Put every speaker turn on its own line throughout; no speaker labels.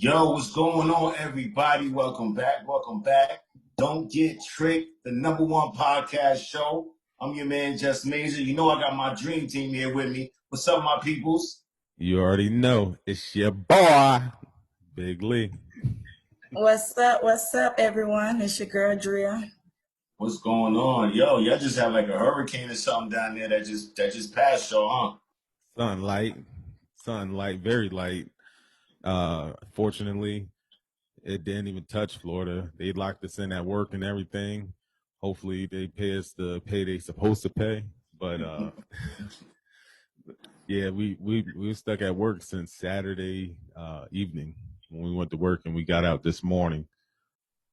Yo, what's going on, everybody? Welcome back. Welcome back. Don't Get Tricked, the #1 podcast show. I'm your man, Just Major. You know I got my dream team here with me. What's up, my peoples?
You already know. It's your boy, Big Lee.
What's up? What's up, everyone? It's your girl, Drea.
What's going on? Yo, y'all just have like a hurricane or something down there that just passed, y'all, huh?
Sunlight, very light. Fortunately, it didn't even touch Florida. They locked us in at work and everything. Hopefully, they pay us the pay they supposed to pay. But yeah, we were stuck at work since Saturday evening when we went to work, and we got out this morning.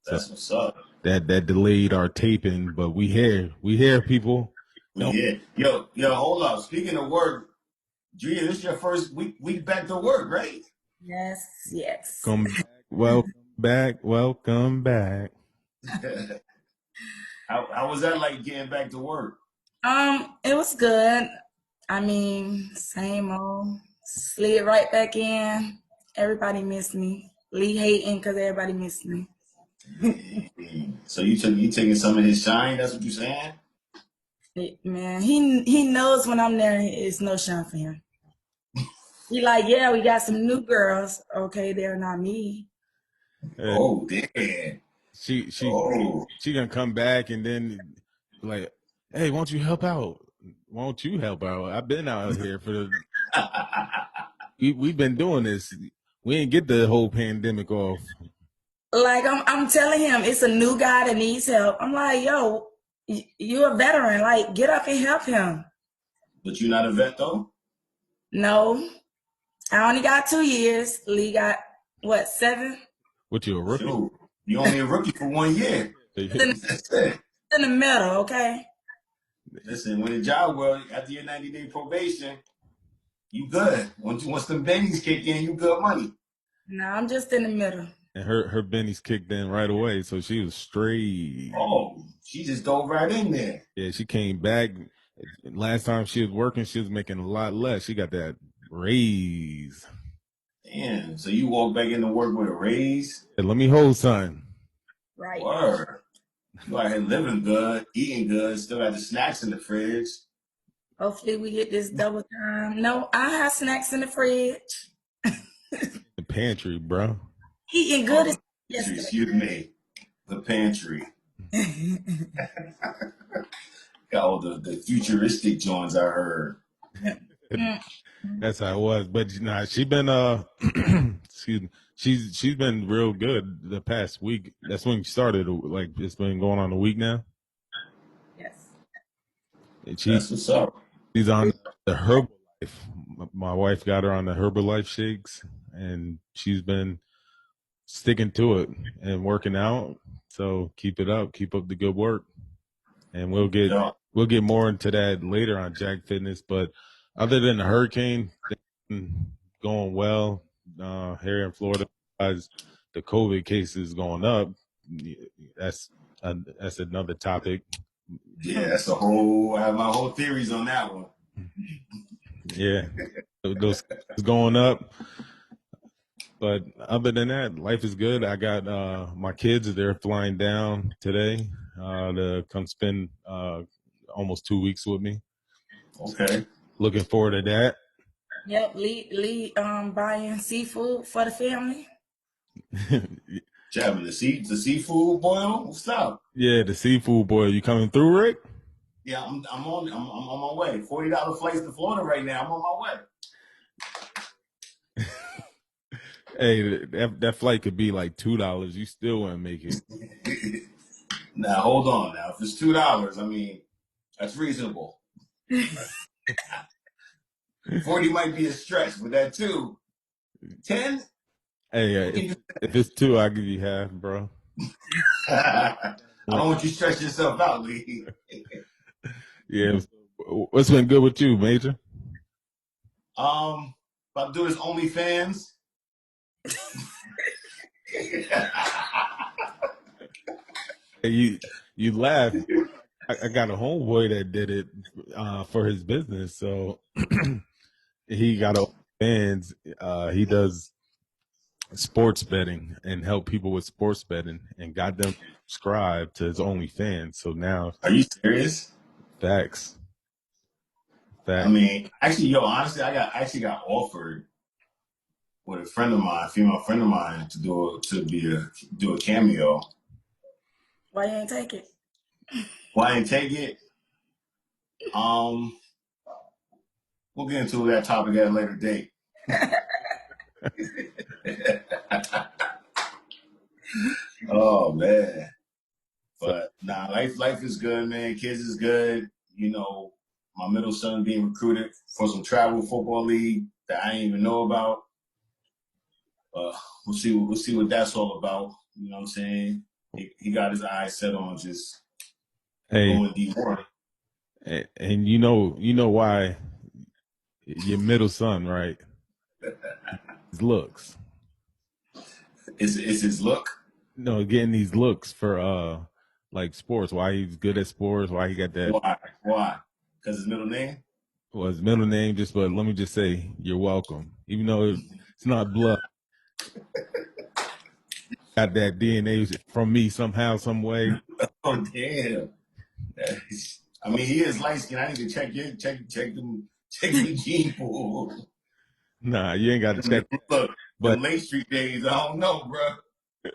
That's what's up.
That delayed our taping, but we here people.
Yeah. Yo, hold up. Speaking of work, Drea, this is your first week back to work, right?
Yes.
Welcome back.
How was that like getting back to work?
It was good. I mean, same old. Slid right back in. Everybody missed me. Lee hating because everybody missed me.
So you taking some of his shine? That's what you saying?
Man, he knows when I'm there, it's no shine for him. He like, yeah, we got some new girls. Okay, they're not me.
Oh, damn.
She gonna come back and then like, hey, won't you help out? Won't you help out? I've been out here for we've been doing this. We ain't get the whole pandemic off.
Like I'm telling him, it's a new guy that needs help. I'm like, yo, you're a veteran. Like, get up and help him.
But you're not a vet though?
No, I only got 2 years. Lee got what, 7?
What, you a rookie?
Shoot, you only a rookie for 1 year. That's it.
In the middle, okay.
Listen, when the job well, after your 90-day probation, you good. Once them bennies kick in, you good money.
No, I'm just in the middle.
And her bennies kicked in right away, so she was straight.
Oh, she just dove right in there.
Yeah, she came back. Last time she was working, she was making a lot less. She got that raise.
Damn. So you walk back into work with a raise?
Hey, let me hold son.
Right.
Word. You out here living good, eating good, still got the snacks in the fridge.
Hopefully we get this double time. No, I have snacks in the fridge.
The pantry, bro.
Eating good as
yesterday. Excuse me. The pantry. Got all the futuristic joints I heard.
That's how it was. But nah, she been excuse me. She's been real good the past week. That's when she started. Like, it's been going on a week now.
Yes.
And
that's what's up.
She's on the Herbalife. My wife got her on the Herbalife shakes, and she's been sticking to it and working out. So keep it up. Keep up the good work. And we'll get more into that later on Jack Fitness. But other than the hurricane going well here in Florida, as the COVID cases going up, that's another topic.
Yeah, that's a whole. I have my whole theories on that one.
Yeah, those going up. But other than that, life is good. I got my kids. They're flying down today to come spend almost 2 weeks with me.
Okay.
Looking forward to that.
Yep, Lee buying seafood for the family.
Jabbing the seafood boil. What's up?
Yeah, the seafood boil. You coming through, Rick?
Yeah, I'm on my way. $40 flights to Florida right now. I'm on my
way. Hey, that flight could be like $2. You still wouldn't make it.
Now hold on. Now if it's $2, I mean that's reasonable. 40 might be a stretch, but that 10.
Hey, if it's 2, I'll give you half, bro.
I don't want you to stretch yourself out, Lee.
Yeah. What's been good with you, Major?
About to do this OnlyFans.
Hey, you laugh. I got a homeboy that did it for his business, so he got OnlyFans. He does sports betting and helped people with sports betting and got them subscribed to his OnlyFans. So now,
Are you serious?
facts.
I mean, actually, yo, honestly, I got offered with a friend of mine, a female friend of mine, to do a cameo.
Why you ain't take it?
Why I didn't take it? We'll get into that topic at a later date. Oh man.
So,
But nah, life is good, man. Kids is good. You know, my middle son being recruited for some travel football league that I didn't even know about. We'll see what that's all about. You know what I'm saying? He got his eyes set on just
hey,
going D1.
and you know why your middle son, right? His looks.
It's his look.
No, getting these looks for like sports. Why he's good at sports? Why he got that?
Why? Why? Because his middle name.
Well, his middle name just. But let me just say, you're welcome. Even though it's not blood, got that DNA from me somehow, some way.
Oh damn. I mean, he is light skinned. I need to check the gene pool.
Nah, you ain't got to check.
Look,
But
them late street days. I don't know, bro.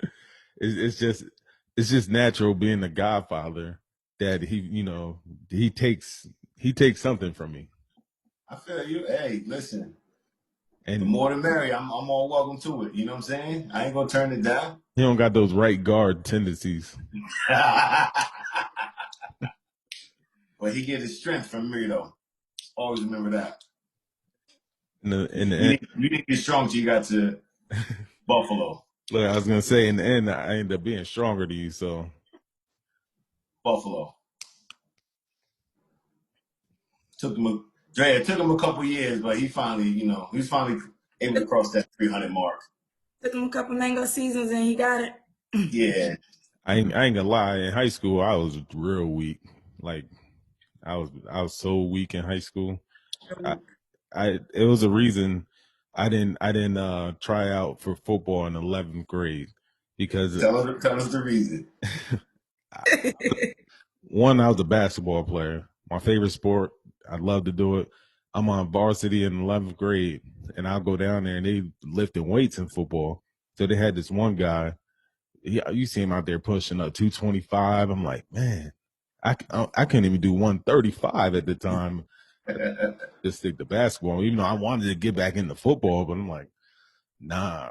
it's just natural being the Godfather that he takes something from me.
I feel you. Hey, listen. The
And
more the merrier. I'm all welcome to it. You know what I'm saying? I ain't gonna turn it down.
he don't got those right guard tendencies.
But he get his strength from me though. Always remember that.
In the
You
end,
didn't get strong till you got to Buffalo.
look, I was gonna say in the end, I ended up being stronger than you. So
Buffalo. Drea, it took him a couple years, but he was finally able to cross that 300 mark.
Took him a couple mango seasons and he got it.
Yeah.
I ain't gonna lie. In high school, I was real weak. Like I was so weak in high school. It was a reason I didn't try out for football in 11th grade because
Tell us the reason.
one, I was a basketball player. My favorite sport. I love to do it. I'm on varsity in 11th grade, and I'll go down there and they lifting weights in football. So they had this one guy. You see him out there pushing up 225. I'm like, man, I couldn't even do 135 at the time. Just stick to basketball, even though I wanted to get back into football, but I'm like, nah,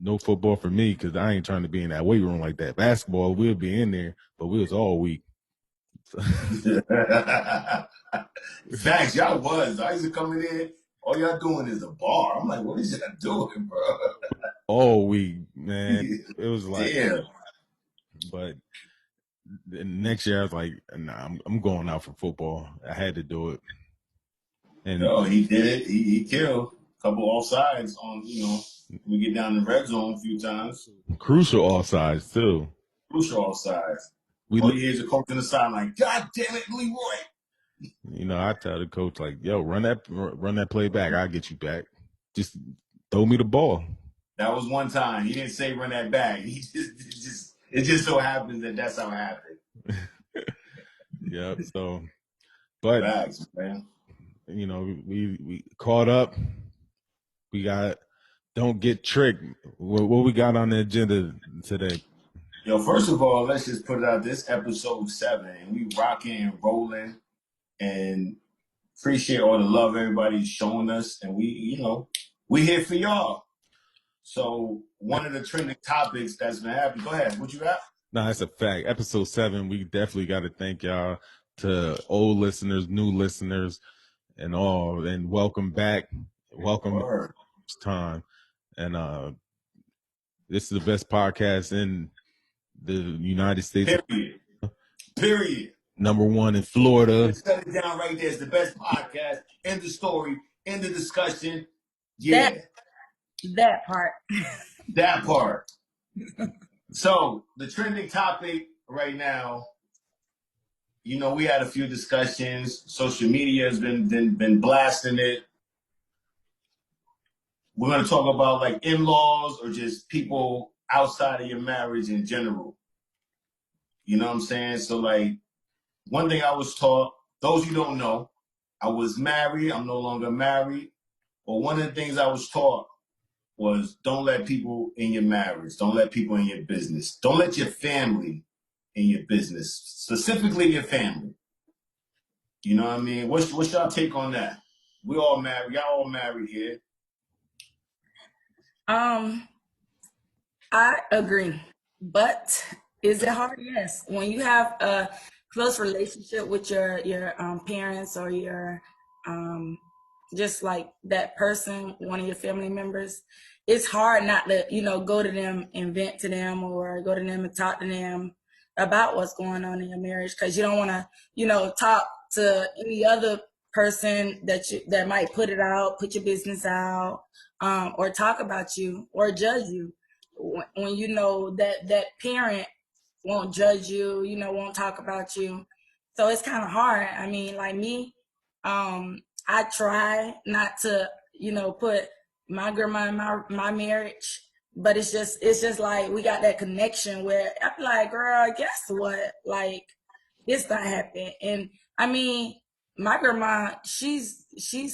no football for me because I ain't trying to be in that weight room like that. Basketball, we'll be in there, but we was all weak.
Facts, y'all was. I used to come in there, all y'all doing is a bar. I'm like, what is y'all doing, bro?
All week, man. It was like,
Damn.
but the next year I was like, nah, I'm going out for football. I had to do it. And
No, he did it. He killed a couple offsides on, we get down the red zone a few times.
crucial all sides too.
Crucial offsides.
We,
All you hear is a coach on the side like, God damn it, Leroy.
I tell the coach like, yo, run that play back. I'll get you back. Just throw me the ball.
That was one time. He didn't say run that back. It just so happens that that's how it happened.
Yeah. So, but
Facts, man.
we caught up. We got don't get tricked. What we got on the agenda today?
Yo, first of all, let's just put it out. This episode 7, and we rocking and rolling, and appreciate all the love everybody's showing us, and we here for y'all. So one of the trending topics that's been happening. Go ahead. What you got?
No, that's a fact. Episode 7, we definitely got to thank y'all, to old listeners, new listeners, and all, and welcome back. Welcome next time. And this is the best podcast in the United States.
Period.
Number 1 in Florida.
Shut it down right there. It's the best podcast. End the story. End the discussion. Yeah.
That part.
That part. So the trending topic right now, we had a few discussions. Social media has been blasting it. we're gonna talk about like in-laws or just people outside of your marriage in general. You know what I'm saying? So like one thing I was taught, those you don't know, I was married, I'm no longer married. But one of the things I was taught was don't let people in your marriage, don't let people in your business, don't let your family in your business, specifically your family. You know what I mean? What's y'all take on that? We all married, y'all all married here.
Um, I agree. But is it hard? Yes. When you have a close relationship with your parents or your um just like that person, one of your family members, it's hard not to, go to them and vent to them or go to them and talk to them about what's going on in your marriage because you don't want to, talk to any other person that might put it out, put your business out, or talk about you or judge you when you know that parent won't judge you, won't talk about you. So it's kind of hard. I mean, like me, I try not to, put my grandma in my marriage, but it's just like we got that connection where I be like, girl, guess what? Like this not happen. And I mean, my grandma, she's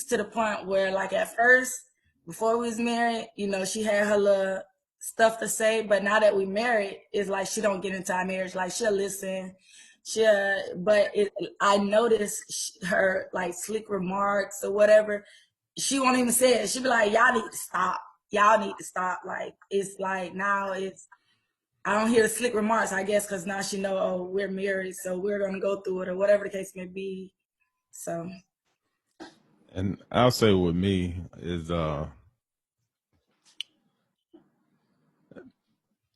to the point where like at first, before we was married, she had her little stuff to say, but now that we married, it's like she don't get into our marriage. Like she'll listen, I noticed her like slick remarks or whatever. She won't even say it. She be like, "Y'all need to stop. Y'all need to stop." Like it's like now it's I don't hear the slick remarks. I guess because now she know, oh, we're married, so we're gonna go through it or whatever the case may be. So
And I'll say with me is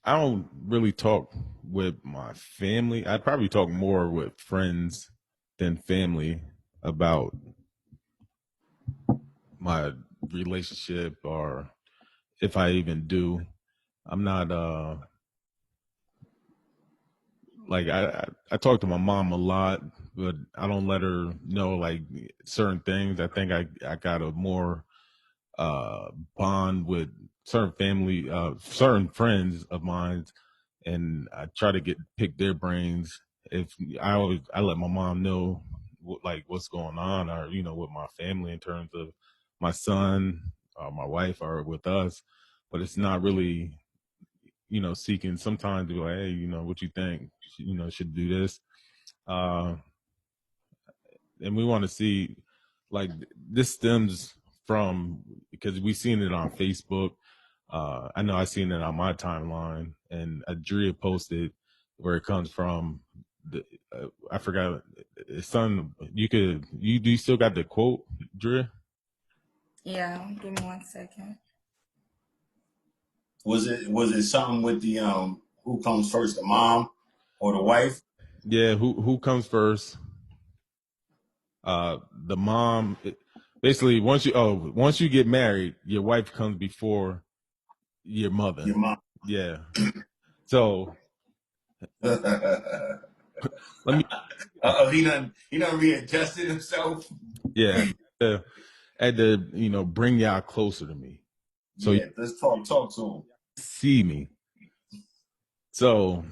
I don't really talk with my family. I'd probably talk more with friends than family about my relationship or if I even do. I'm not like I talk to my mom a lot, but I don't let her know like certain things. I think I got a more bond with certain friends of mine, and I try to pick their brains. If I let my mom know like what's going on, or with my family in terms of my son or my wife or with us, but it's not really seeking sometimes to be like, hey, what you think, should do this, uh and we want to see like this stems from because we seen it on Facebook. I know I seen it on my timeline, and Drea posted where it comes from. I forgot his son. You still got the quote, Drea?
yeah, give me 1 second.
Was it something with the who comes first, the mom or the wife?
Yeah, who comes first? The mom. Basically, once you get married, your wife comes before your mother.
Your mom.
Yeah. So
Uh-oh,
let me.
he done readjusted himself.
Yeah. I had to bring y'all closer to me, so you
Yeah, let's talk to him.
see me. So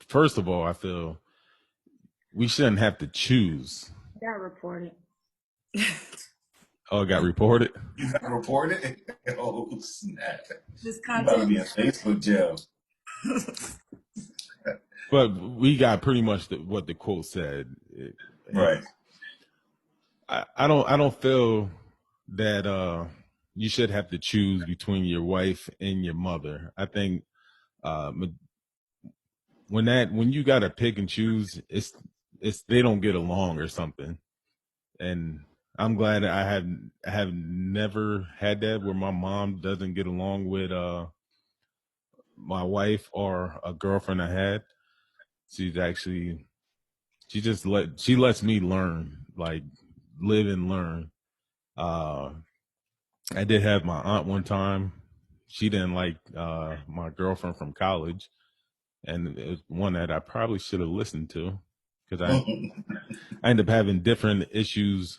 first of all, I feel we shouldn't have to choose.
Got reported.
Oh, it got reported.
You got reported? Oh snap!
This
You about to
content.
be in Facebook jail.
But we got pretty much what the quote said. And
Right.
I don't feel that you should have to choose between your wife and your mother. I think uh, when you gotta pick and choose, it's they don't get along or something. And I'm glad that I have never had that where my mom doesn't get along with my wife or a girlfriend I had. She's actually she lets me learn, like live and learn. Uh I did have my aunt one time. She didn't like my girlfriend from college, and it was one that I probably should have listened to because I ended up having different issues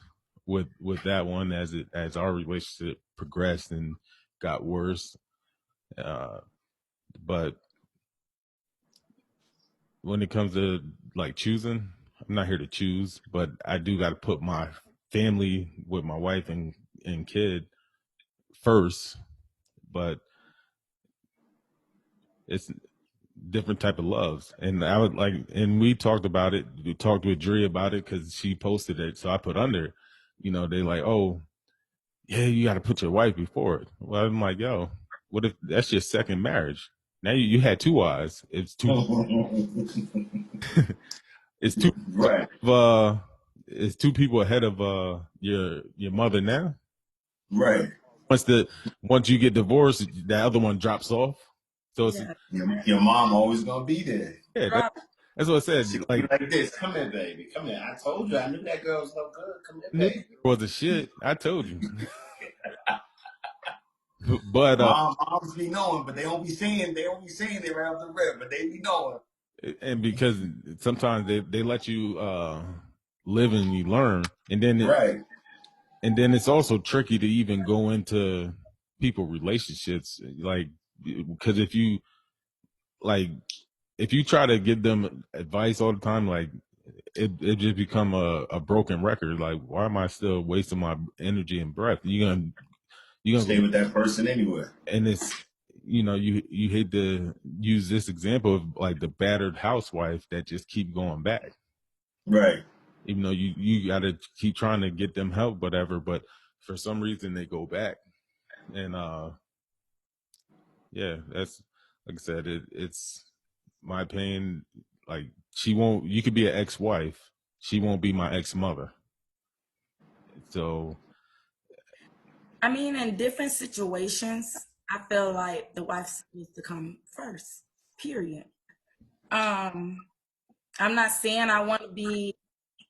with that one as our relationship progressed and got worse. But when it comes to like choosing, I'm not here to choose, but I do got to put my family with my wife and kid first. But it's different type of loves, and I would like, and we talked about it. We talked with Drea about it because she posted it, so I put under. They like, oh yeah, you got to put your wife before it. Well, I'm like, yo, what if that's your second marriage? Now you had two wives. It's two. It's two.
Right.
It's two people ahead of your mother now.
Right.
Once you get divorced, the other one drops off. So it's
Yeah.
Your mom always gonna be there.
yeah. That's what I said.
She be
Like
like this. Come here, baby. Come here. I told you. I knew that girl was no good. Come here,
knew
baby.
was a shit. I told you. But
Moms be knowing, but they don't be saying it right off the rip, but they be knowing.
and because sometimes they let you live and you learn, and then
Right.
and then it's also tricky to even go into people relationships, like, because if you try to give them advice all the time, like it just become a broken record. Like, why am I still wasting my energy and breath? You're
Stay
gonna
with that person anyway.
and it's you hate to use this example of like the battered housewife that just keep going back,
Right.
even though you got to keep trying to get them help, whatever, but for some reason they go back. And yeah, that's, like I said, it's my pain. Like, you could be an ex-wife, she won't be my ex-mother. So
I mean, in different situations, I feel like the wife's supposed to come first. Period. Um, I'm not saying I want to be,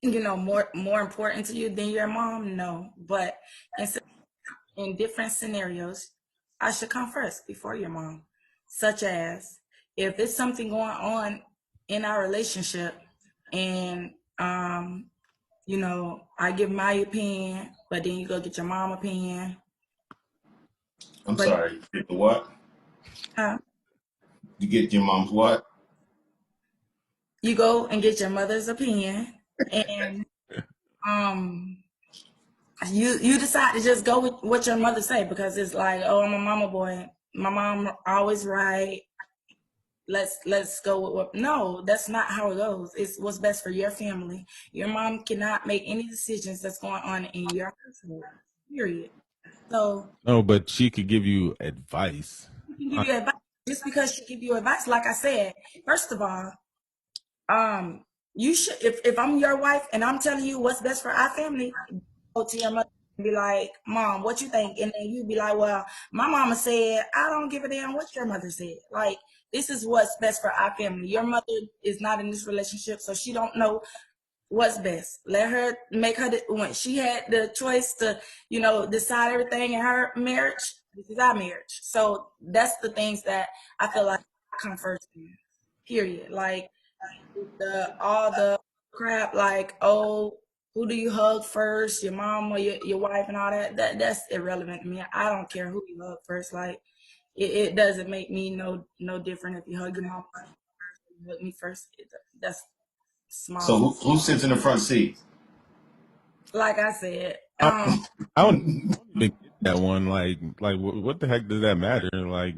more important to you than your mom. No, but in in different scenarios, I should come first before your mom. Such as if it's something going on in our relationship, and I give my opinion, but then you go get your mom opinion.
I'm
But
sorry. You get the what?
uh,
You get your mom's what?
you go and get your mother's opinion, and um you decide to just go with what your mother say, because it's like, oh, I'm a mama boy, my mom always right, let's go with what. No, that's not how it goes. It's what's best for your family. Your mom cannot make any decisions that's going on in your household, period. So
no, but she could give you advice.
she can give you advice. Just because she give you advice, like I said, first of all, you should, if I'm your wife and I'm telling you what's best for our family, go to your mother and be like, Mom, what you think? And then you be like, well, my mama said, I don't give a damn what your mother said. Like, this is what's best for our family. Your mother is not in this relationship, so she don't know what's best. Let her make her, when she had the choice to, decide everything in her marriage, this is our marriage. So that's the things that I feel like come first in, period. Like, all the crap, like, oh, who do you hug first, your mom or your wife, and all that's irrelevant to me. I don't care who you hug first. Like, it doesn't make me no different if you hug your mom first or you hug me first. That's small.
So who sits in the front seat?
Like I said,
I don't even get that one. Like what the heck does that matter? Like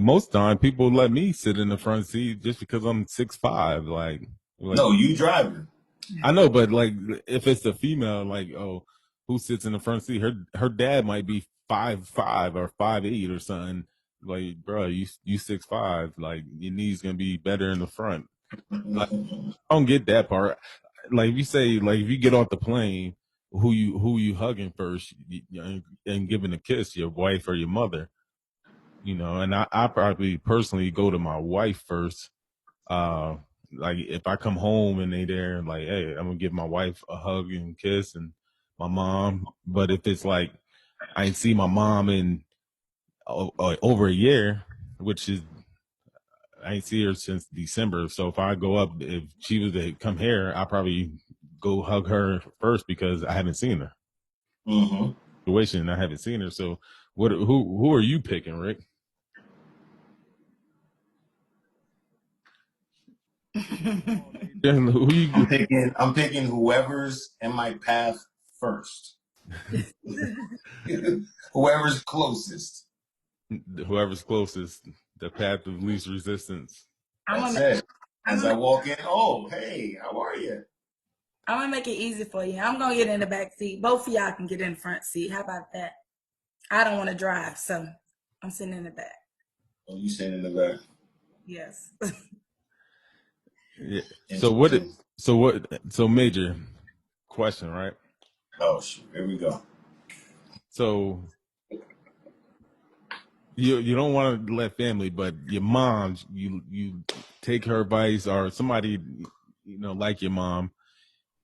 most time, people let me sit in the front seat just because I'm 6'5".
No, you driving.
I know, but like if it's a female, like, oh, who sits in the front seat? Her dad might be 5'5" or 5'8" or something. Like, bro, you 6'5". Like, your knees gonna be better in the front. Like, I don't get that part. Like, if you say, like, if you get off the plane, who you hugging first, and giving a kiss, your wife or your mother? And I probably personally go to my wife first. Uh, like, if I come home and they there, like, hey, I'm gonna give my wife a hug and kiss, and my mom. But if it's like I ain't see my mom in over a year, which is I ain't see her since December. So if I go up, if she was to come here, I probably go hug her first because I haven't seen her.
Mm-hmm.
Situation, I haven't seen her. So who are you picking, Rick? Who you?
I'm picking whoever's in my path first. Whoever's closest.
Whoever's closest, the path of least resistance.
That's it. As I walk in, oh, hey, how are you?
I'm gonna make it easy for you. I'm gonna get in the back seat. Both of y'all can get in the front seat. How about that? I don't want to drive, so I'm sitting in the back.
Oh, you sitting in the back?
Yes.
Yeah. So major question, right?
Oh, shoot. Here we go.
So you don't want to let family, but your mom, you take her advice, or somebody, like your mom,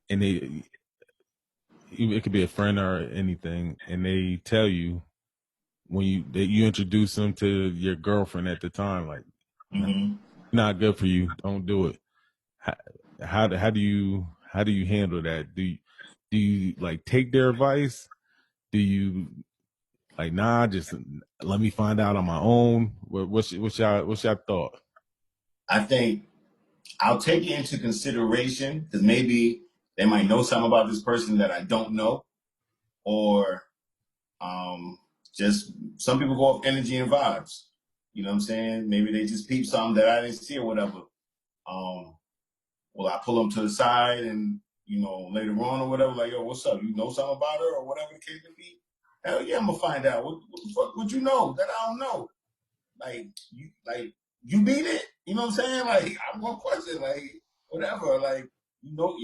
and it could be a friend or anything, and they tell you when you introduce them to your girlfriend at the time, like, not good for you, don't do it. How do you handle that? Do you like take their advice? Do you like, nah, just let me find out on my own? What's your thought?
I think I'll take it into consideration because maybe they might know something about this person that I don't know, or just some people go off energy and vibes. You know what I'm saying? Maybe they just peep something that I didn't see or whatever. Well, I pull them to the side and, later on or whatever, like, yo, what's up? You know something about her or whatever the case may be? Hell yeah, I'm gonna find out. What the fuck would you know that I don't know? Like you beat it. You know what I'm saying? Like, I'm gonna question, like, whatever. Like, but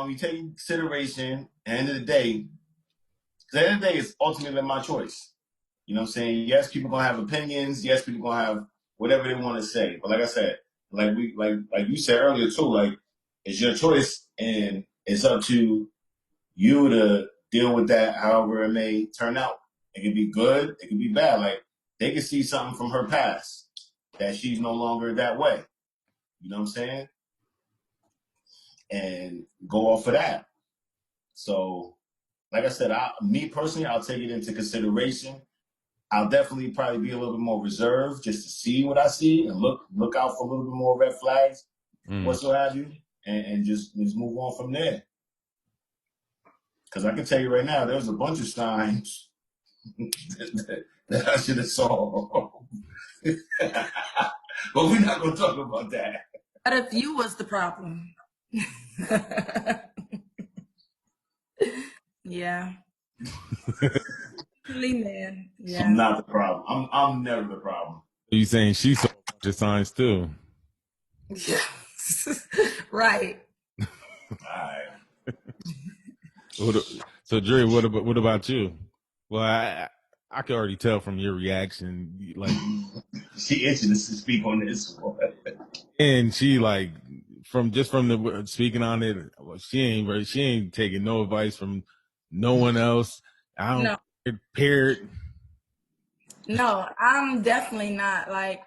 you take into consideration, at the end of the day, because at the end of the day, it's ultimately my choice. You know what I'm saying? Yes, people gonna have opinions. Yes, people gonna have whatever they want to say. But like I said, like you said earlier too, like, it's your choice and it's up to you to deal with that however it may turn out. It could be good, it could be bad. Like, they could see something from her past that she's no longer that way. You know what I'm saying? And go off of that. So, like I said, me personally, I'll take it into consideration. I'll definitely probably be a little bit more reserved just to see what I see and look out for a little bit more red flags, whatsoever have you, and just move on from there. Because I can tell you right now, there's a bunch of signs that I should have saw. But we're not going to talk about that.
What if you was the problem? Yeah. Man. Yeah.
I'm not the problem. I'm never the problem.
Are you saying she saw a bunch of signs too?
Yeah. Right.
All right.
So, Drea, what about you? Well, I can already tell from your reaction, like,
she itching to speak on this one.
and she, like, from the speaking on it, well, she ain't taking no advice from no one else. I don't care.
No, I'm definitely not like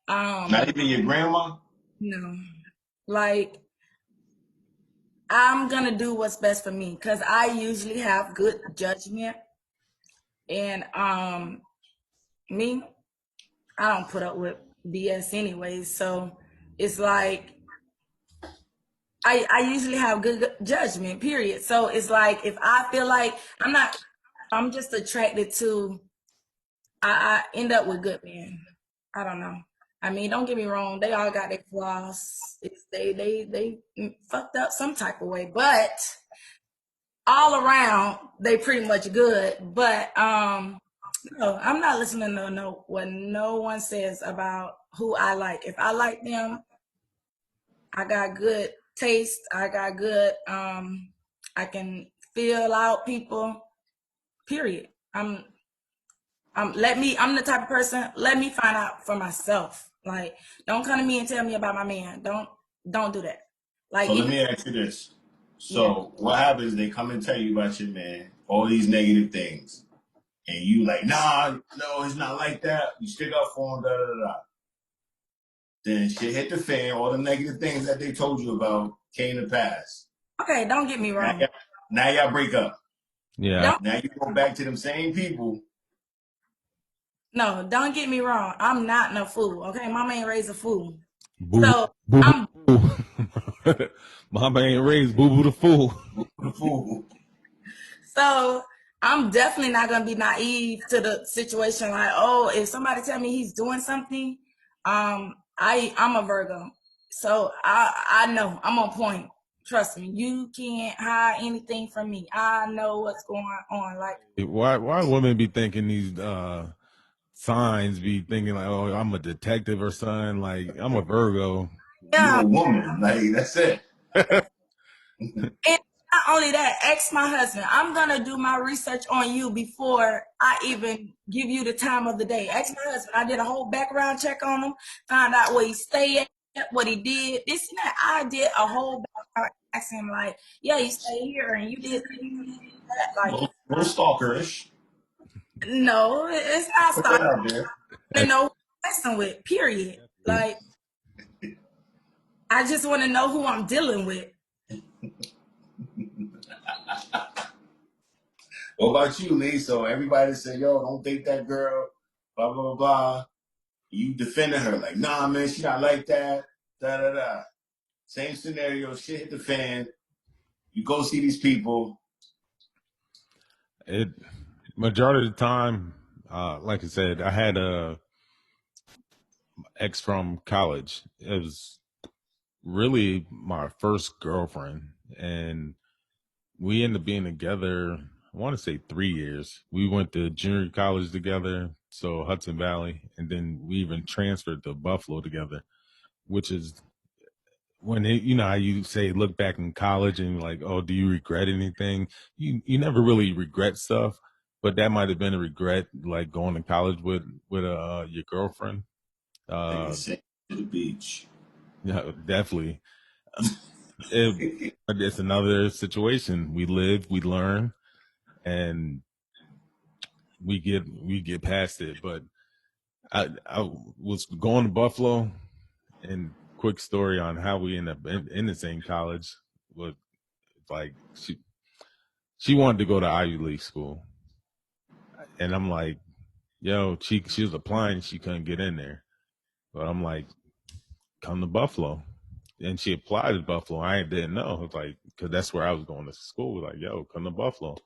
Not even your grandma?
No. Like, I'm gonna do what's best for me because I usually have good judgment. And me, I don't put up with BS anyways. So it's like I usually have good judgment, period. So it's like if I feel like I'm just attracted to, I end up with good men. I don't know. I mean, don't get me wrong, they all got their flaws. They fucked up some type of way, but all around they pretty much good. But no, I'm not listening to what no one says about who I like. If I like them, I got good taste. I got good. I can feel out people. Period. I'm the type of person. Let me find out for myself. Like, don't come to me and tell me about my man. Don't do that. Like,
so let me ask you this. So
yeah.
what happens? They come and tell you about your man, all these negative things, and you like, nah, no, it's not like that. You stick up for him, da da da. Then shit hit the fan. All the negative things that they told you about came to pass.
Okay, don't get me wrong.
Now y'all break up.
Yeah.
Don't
Now you go back to them same people.
no, don't get me wrong. I'm not no fool. Okay, mama ain't raised a fool.
Boo
So
boo
I'm
boo. Mama ain't raised boo boo the fool.
The fool.
So I'm definitely not gonna be naive to the situation. Like, oh, if somebody tell me he's doing something, I'm a Virgo, so I know I'm on point. Trust me, you can't hide anything from me. I know what's going on. Like,
Why women be thinking these signs be thinking like, oh, I'm a detective or something? Like, I'm a Virgo.
You
yeah,
a woman. Like, that's it.
and not only that, ask my husband. I'm gonna do my research on you before I even give you the time of the day. Ask my husband. I did a whole background check on him, found out where he stayed at, what he did, this and that. I did a whole background asking him like, yeah, you stay here and you did this, you did that. Like,
A little stalkerish.
no, it's not
Put that
stopping
out there.
to know who I'm messing with. Period. Like, I just want to know who I'm dealing with.
What about you, Lee? So everybody say, yo, don't date that girl, blah, blah, blah, blah. You defending her like, nah, man, she not like that, da, da, da. Same scenario, shit hit the fan. You go see these people.
It majority of the time, like I said, I had a ex from college. It was really my first girlfriend, and we ended up being together. I want to say 3 years. We went to junior college together, so Hudson Valley, and then we even transferred to Buffalo together, which is when you know how you say look back in college and like, oh, do you regret anything? You never really regret stuff, but that might have been a regret, like going to college with your girlfriend.
Take
Uh,
it safe to the beach.
yeah, definitely. It's another situation. We live, we learn, and we get past it. But I was going to Buffalo, and quick story on how we ended up in the same college was like she wanted to go to Ivy League school, and I'm like, yo, she was applying, she couldn't get in there, but I'm like, come to Buffalo, and she applied to Buffalo. I didn't know. I was like, because that's where I was going to school. Like, yo, come to Buffalo.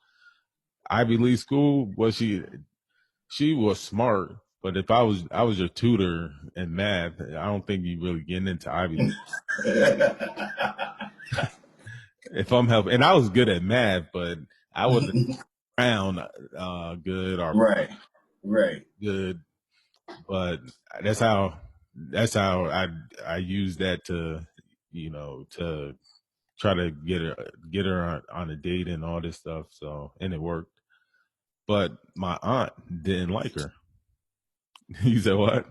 Ivy League school. Was she was smart, but if I was your tutor in math, I don't think you really getting into Ivy League. If I'm helping, and I was good at math, but I wasn't around good or
Right, right.
good. But that's how I use that to to try to get her on a date and all this stuff. So, and it worked. But my aunt didn't like her. You said what?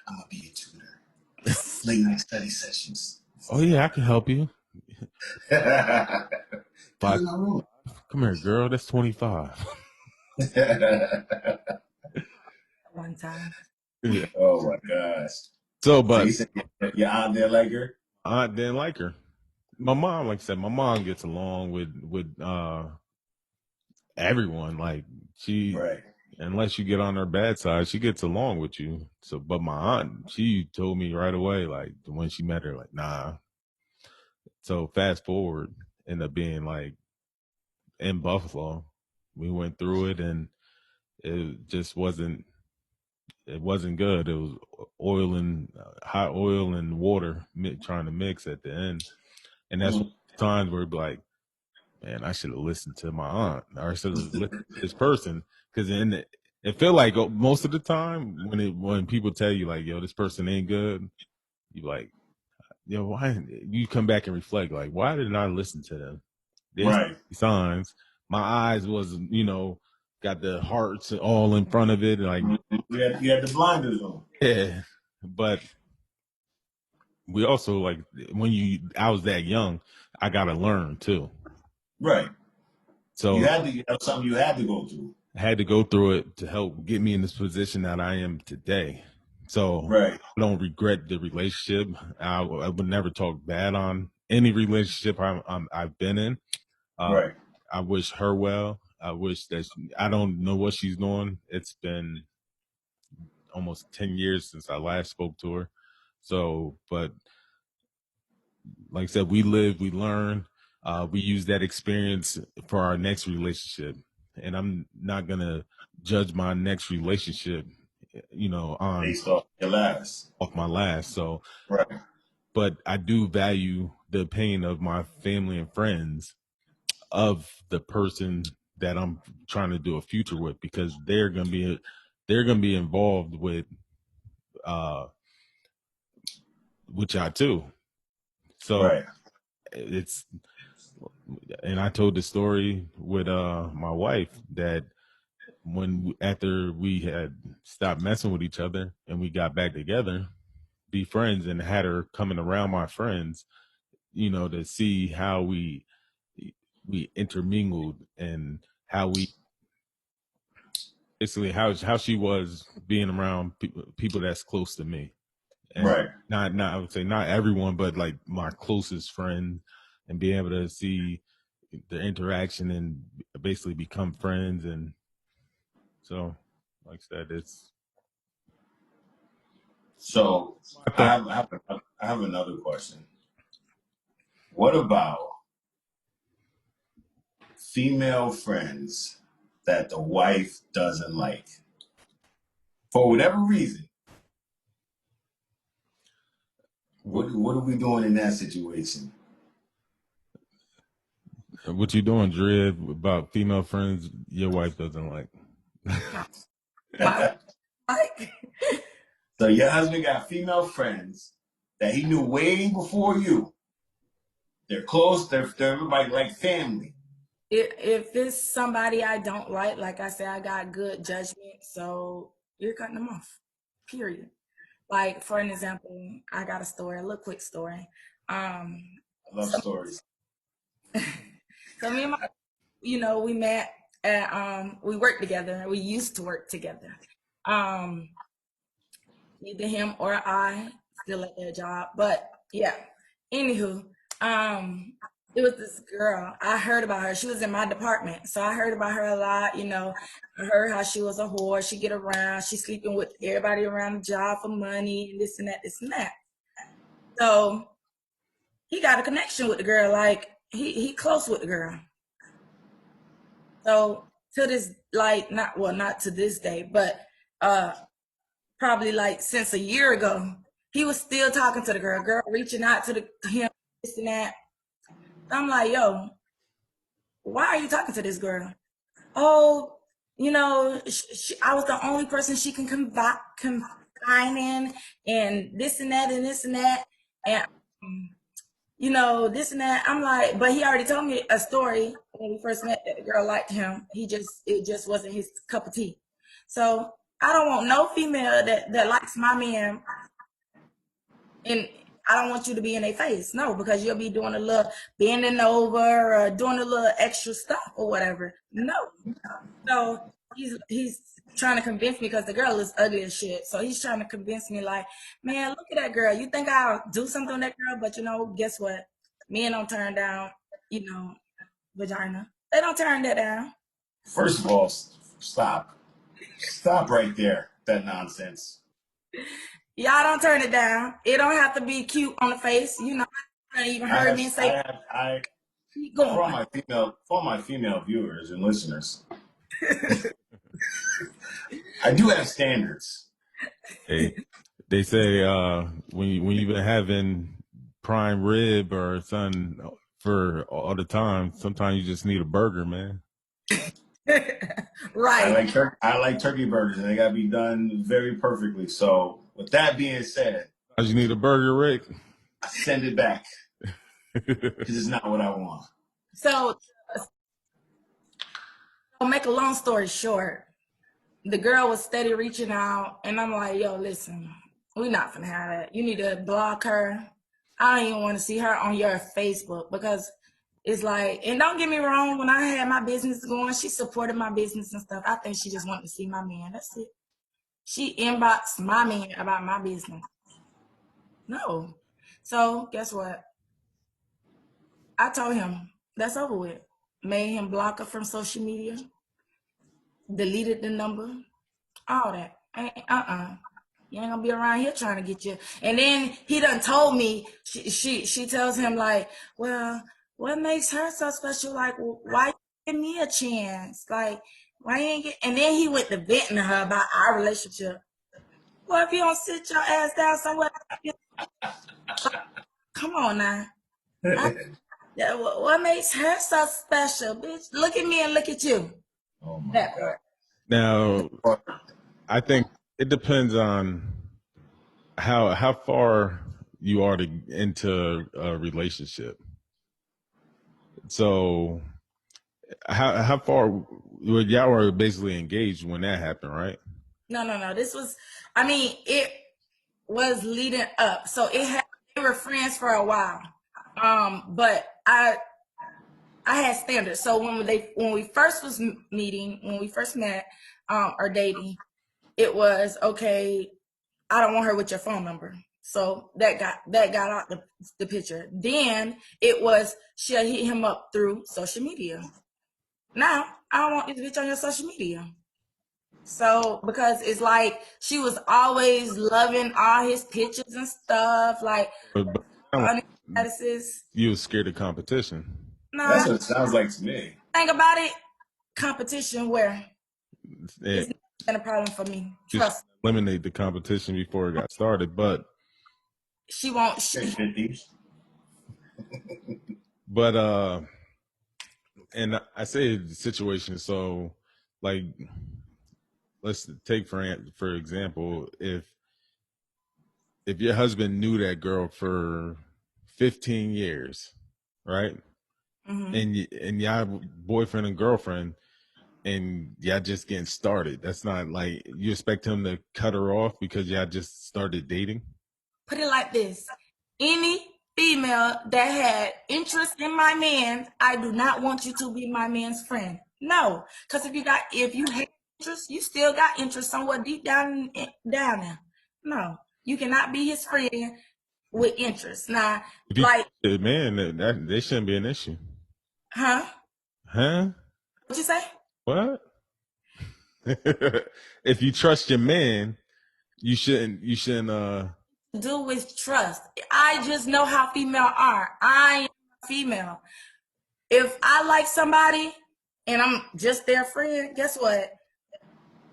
I'm gonna be a tutor. Late night study sessions.
Oh yeah, I can help you.
Come
Five,
in my room.
come here, girl. That's 25.
One time.
Yeah.
Oh my gosh.
So,
So you
but
said your aunt didn't like her?
aunt didn't like her. My mom, like I said, my mom gets along with everyone. Like she,
Right.
unless you get on her bad side, she gets along with you. So, but my aunt, she told me right away, like when she met her, like nah. So fast forward, ended up being like in Buffalo. We went through it, and it just wasn't. It wasn't good. It was oil and hot oil and water trying to mix at the end, and that's times where it'd be like, man, I should have listened to my aunt, or I should have listened to this person, because it feel like most of the time when people tell you like, yo, this person ain't good, you like, yo, why you come back and reflect like, why didn't I listen to them? There's
Right.
signs. My eyes was got the hearts all in front of it, like
You had the blinders on.
yeah, but we also like I was that young, I gotta learn too.
Right.
So
You have something you had to go through.
I had to go through it to help get me in this position that I am today. So
Right.
I don't regret the relationship. I would never talk bad on any relationship I've been in.
Right.
I wish her well. I wish that I don't know what she's doing. It's been almost 10 years since I last spoke to her. So, but like I said, we live, we learn, we use that experience for our next relationship. And I'm not going to judge my next relationship, on
Based off your last.
off my last. So,
Right.
but I do value the opinion of my family and friends of the person that I'm trying to do a future with, because they're going to be involved with y'all too. So
Right.
it's, and I told the story with my wife that after we had stopped messing with each other and we got back together, be friends, and had her coming around my friends, to see how we intermingled, and how we basically how she was being around people that's close to me. And
Right.
not I would say not everyone, but like my closest friend, and being able to see the interaction and basically become friends. And so, like I said, it's
So I have another question. What about female friends that the wife doesn't like for whatever reason? What are we doing in that situation?
What you doing, Drea, about female friends your wife doesn't like?
My like
So your husband got female friends that he knew way before you. They're close. They're everybody like family.
if it's somebody I don't like I said, I got good judgment, so you're cutting them off. Period. Like for an example, I got a little quick story. Um,
I love
so,
stories.
so me and my, we met at we worked together. We used to work together. Um, Neither him or I still at their job, but yeah. Anywho, um, it was this girl. I heard about her. She was in my department, so I heard about her a lot. I heard how she was a whore. She get around. She sleeping with everybody around the job for money and this and that, this and that. So he got a connection with the girl. Like he close with the girl. So to this, like not to this day, but probably like since a year ago, he was still talking to the girl reaching out to him, this and that. I'm like, yo, why are you talking to this girl? Oh, I was the only person she can confine in, and this and that, and this and that, and this and that. I'm like, but he already told me a story when we first met that the girl liked him. It just wasn't his cup of tea. So I don't want no female that likes my man, and I don't want you to be in their face. No, because you'll be doing a little bending over or doing a little extra stuff or whatever. No. So he's trying to convince me, because the girl is ugly as shit. So he's trying to convince me like, man, look at that girl. You think I'll do something with that girl? But guess what? Men don't turn down, vagina. They don't turn that down.
First of all, stop. Stop right there. That nonsense.
Y'all don't turn it down. It don't have to be cute on the face. I even heard men say, keep
For
going.
my female viewers and listeners, I do have standards.
Hey, they say when you've been having prime rib or something for all the time, sometimes you just need a burger, man.
Right.
I like turkey burgers, and they gotta be done very perfectly. So, with that being said,
You need a burger, Rick.
I send it back because it's not what I want.
So, I'll make a long story short. The girl was steady reaching out, and I'm like, yo, listen, we're not gonna have that. You need to block her. I don't even want to see her on your Facebook, because it's like, and don't get me wrong, when I had my business going, she supported my business and stuff. I think she just wanted to see my man. That's it. She inboxed my man about my business. No. So guess what? I told him that's over with. Made him block her from social media, deleted the number, all that. You ain't gonna be around here trying to get you. And then he done told me, she tells him like, well, what makes her so special? Like, why you give me a chance? Like, why you ain't get? And then he went to venting to her about our relationship. Well, if you don't sit your ass down somewhere, come on now. What makes her so special, bitch? Look at me and look at you.
Oh my
That
God.
part.
Now, I think it depends on how far you are into a relationship. So, how far? Well, y'all were basically engaged when that happened, right?
No. This was, I mean, it was leading up. So they were friends for a while. But I had standards. So when we first was meeting, when we first met, or dating, it was okay. I don't want her with your phone number. So that got out the picture. Then it was she'll hit him up through social media. Now I don't want this bitch on your social media. So because it's like she was always loving all his pictures and stuff, like
But
on his statuses.
you was scared of competition.
That's
Nah,
what it sounds like to me.
think about it. Competition where
And
it's not been a problem for me.
just
Trust.
eliminate the competition before it got started. But
She won't.
but and I say the situation. So like, let's take for example, if your husband knew that girl for 15 years, right?
Mm-hmm.
And y'all boyfriend and girlfriend, and y'all just getting started. That's not like you expect him to cut her off because y'all just started dating.
Put it like this: any female that had interest in my man, I do not want you to be my man's friend. No, because if you had interest, you still got interest somewhere deep down there. No, you cannot be his friend with interest. Now,
If you
like,
man, that they shouldn't be an issue.
huh?
Huh?
What you say?
What? If you trust your man, you shouldn't
Do with trust. I just know how female are. I am a female. If I like somebody and I'm just their friend, guess what?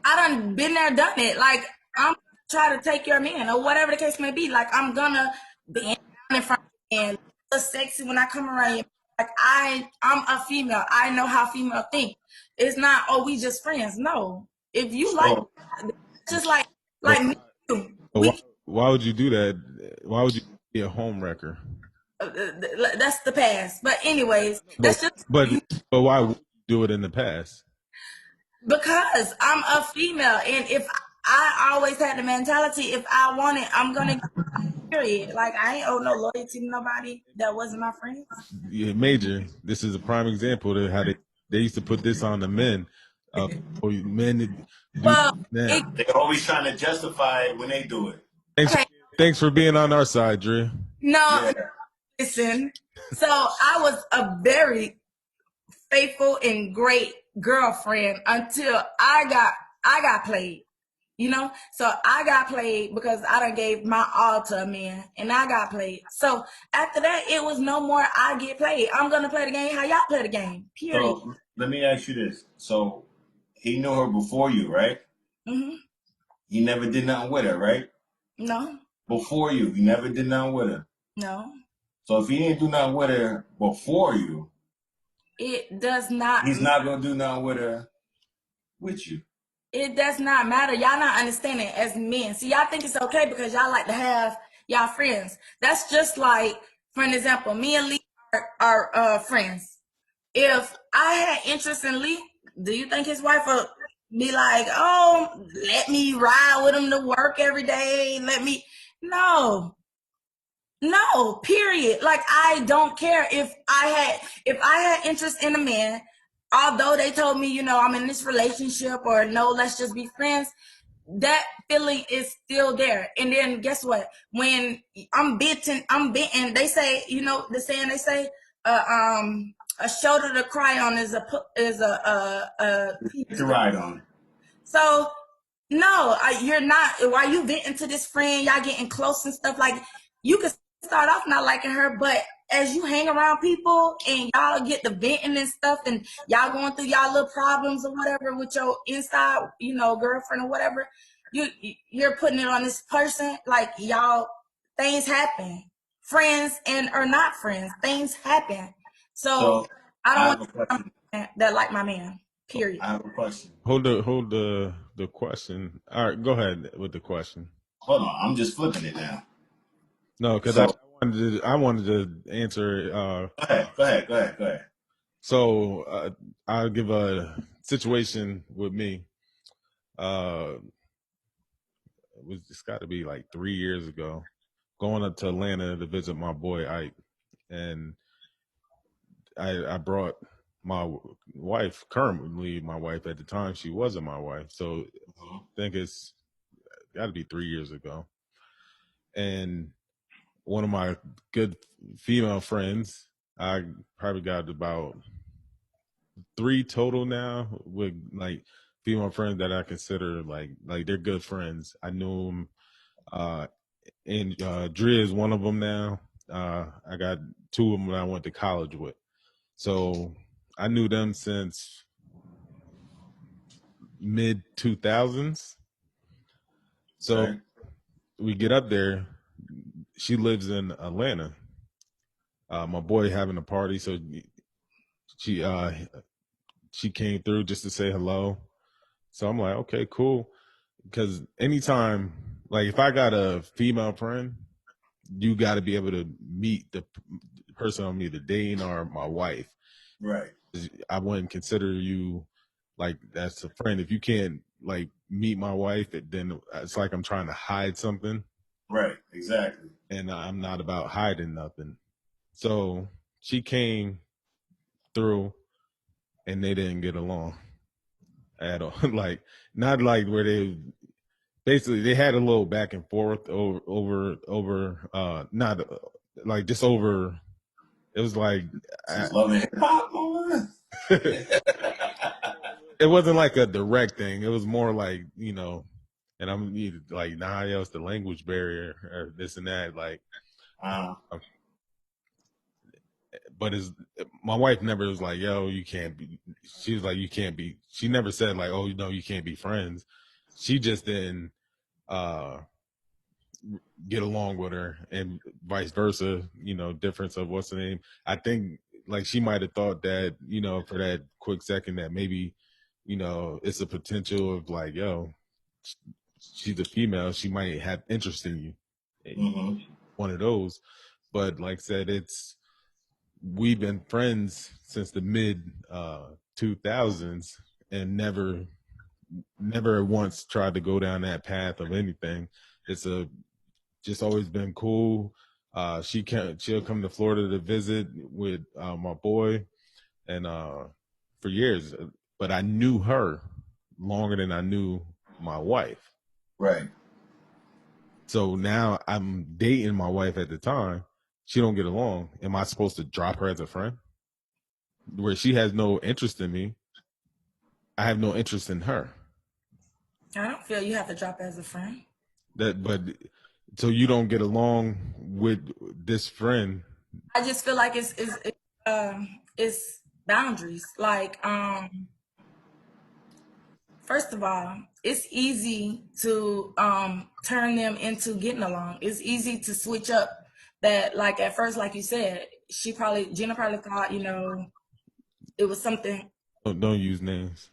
I done been there, done it. Like, I'm try to take your man or whatever the case may be. Like, I'm gonna bend down in front of you and look sexy when I come around you. Like, I'm a female. I know how female think. It's not, oh, we just friends. No. If you like,
So,
just
but,
like me, too.
but why would you do that? Why would you be a home wrecker?
That's the past. But anyways,
But
that's just
but but why would you do it in the past?
because I'm a female, and if I always had the mentality, if I want it, I'm gonna get it, period. Like I ain't owe no loyalty to nobody that wasn't my friends.
Yeah, Major, this is a prime example of how they used to put this on the men. For men to do
Well,
now.
they're always trying to justify it when they do it.
okay,
Thanks for being on our side, Drea.
no,
Yeah.
listen. So I was a very faithful and great girlfriend until I got played. You know, so I got played because I done gave my all to a man and I got played. So after that, it was no more I get played. I'm gonna play the game how y'all play the game. Period.
So let me ask you this. So he knew her before you, right?
Mm-hmm.
He never did nothing with her, right?
No,
Before you, he never did nothing with her.
no.
So if he didn't do nothing with her before you,
It does not.
he's not gonna do nothing with her with you.
It does not matter. Y'all not understanding as men. See, y'all think it's okay because y'all like to have y'all friends. That's just like, for an example, me and Lee are friends. If I had interest in Lee, do you think his wife would be like, oh, let me ride with him to work every day? No, period. Like, I don't care if I had interest in a man, although they told me, I'm in this relationship, or no, let's just be friends. That feeling is still there. And then guess what? When I'm bitten, they say, the saying they say, a shoulder to cry on is a
To ride on.
So no, you're not. While you venting to this friend, y'all getting close and stuff. Like you can start off not liking her, but as you hang around people and y'all get the venting and stuff, and y'all going through y'all little problems or whatever with your inside, girlfriend or whatever, you're putting it on this person. Like y'all, things happen. Friends and or not friends, things happen. So I don't
have a
want
question.
that like my man. Period.
I have a question.
Hold the question. All right, go ahead with the question.
Hold on, I'm just flipping it now.
No, because I wanted to answer.
Go ahead.
So I'll give a situation with me. It's got to be like 3 years ago, going up to Atlanta to visit my boy Ike, and I brought my wife, currently my wife at the time, she wasn't my wife, so I think it's got to be 3 years ago, and one of my good female friends, I probably got about 3 total now with like female friends that I consider like they're good friends. I knew them, and Drea is one of them now. I got 2 of them that I went to college with, so I knew them since mid 2000s. So we get up there. She lives in Atlanta. My boy having a party, so she came through just to say hello. So I'm like, okay, cool. Because anytime, like if I got a female friend, you got to be able to meet the person I'm either dating or my wife.
Right.
I wouldn't consider you like that's a friend. If you can't like meet my wife, then it's like I'm trying to hide something.
Right, exactly.
And I'm not about hiding nothing. So she came through and they didn't get along at all. Like not like where they basically they had a little back and forth over not like just over. It was like
love and hip hop.
It wasn't like a direct thing. It was more like, and I'm like, nah, else the language barrier or this and that. Like, but my wife never was like, yo, you can't be. She was like, you can't be. She never said like, oh, no, you can't be friends. She just didn't get along with her, and vice versa. Difference of what's the name. I think like she might have thought that, for that quick second that maybe, it's a potential of like, yo, she's a female, she might have interest in you. Mm-hmm. One of those. But like I said, we've been friends since the mid 2000s and never once tried to go down that path of anything. It's just always been cool. She'll come to Florida to visit with my boy, and for years. But I knew her longer than I knew my wife.
Right.
So now I'm dating my wife at the time. She don't get along. Am I supposed to drop her as a friend? Where she has no interest in me, I have no interest in her.
I don't feel you have to drop as a friend.
So you don't get along with this friend.
I just feel like it's boundaries. Like, first of all, it's easy to turn them into getting along. It's easy to switch up that. Like at first, like you said, Gina probably thought, it was something.
Don't use names.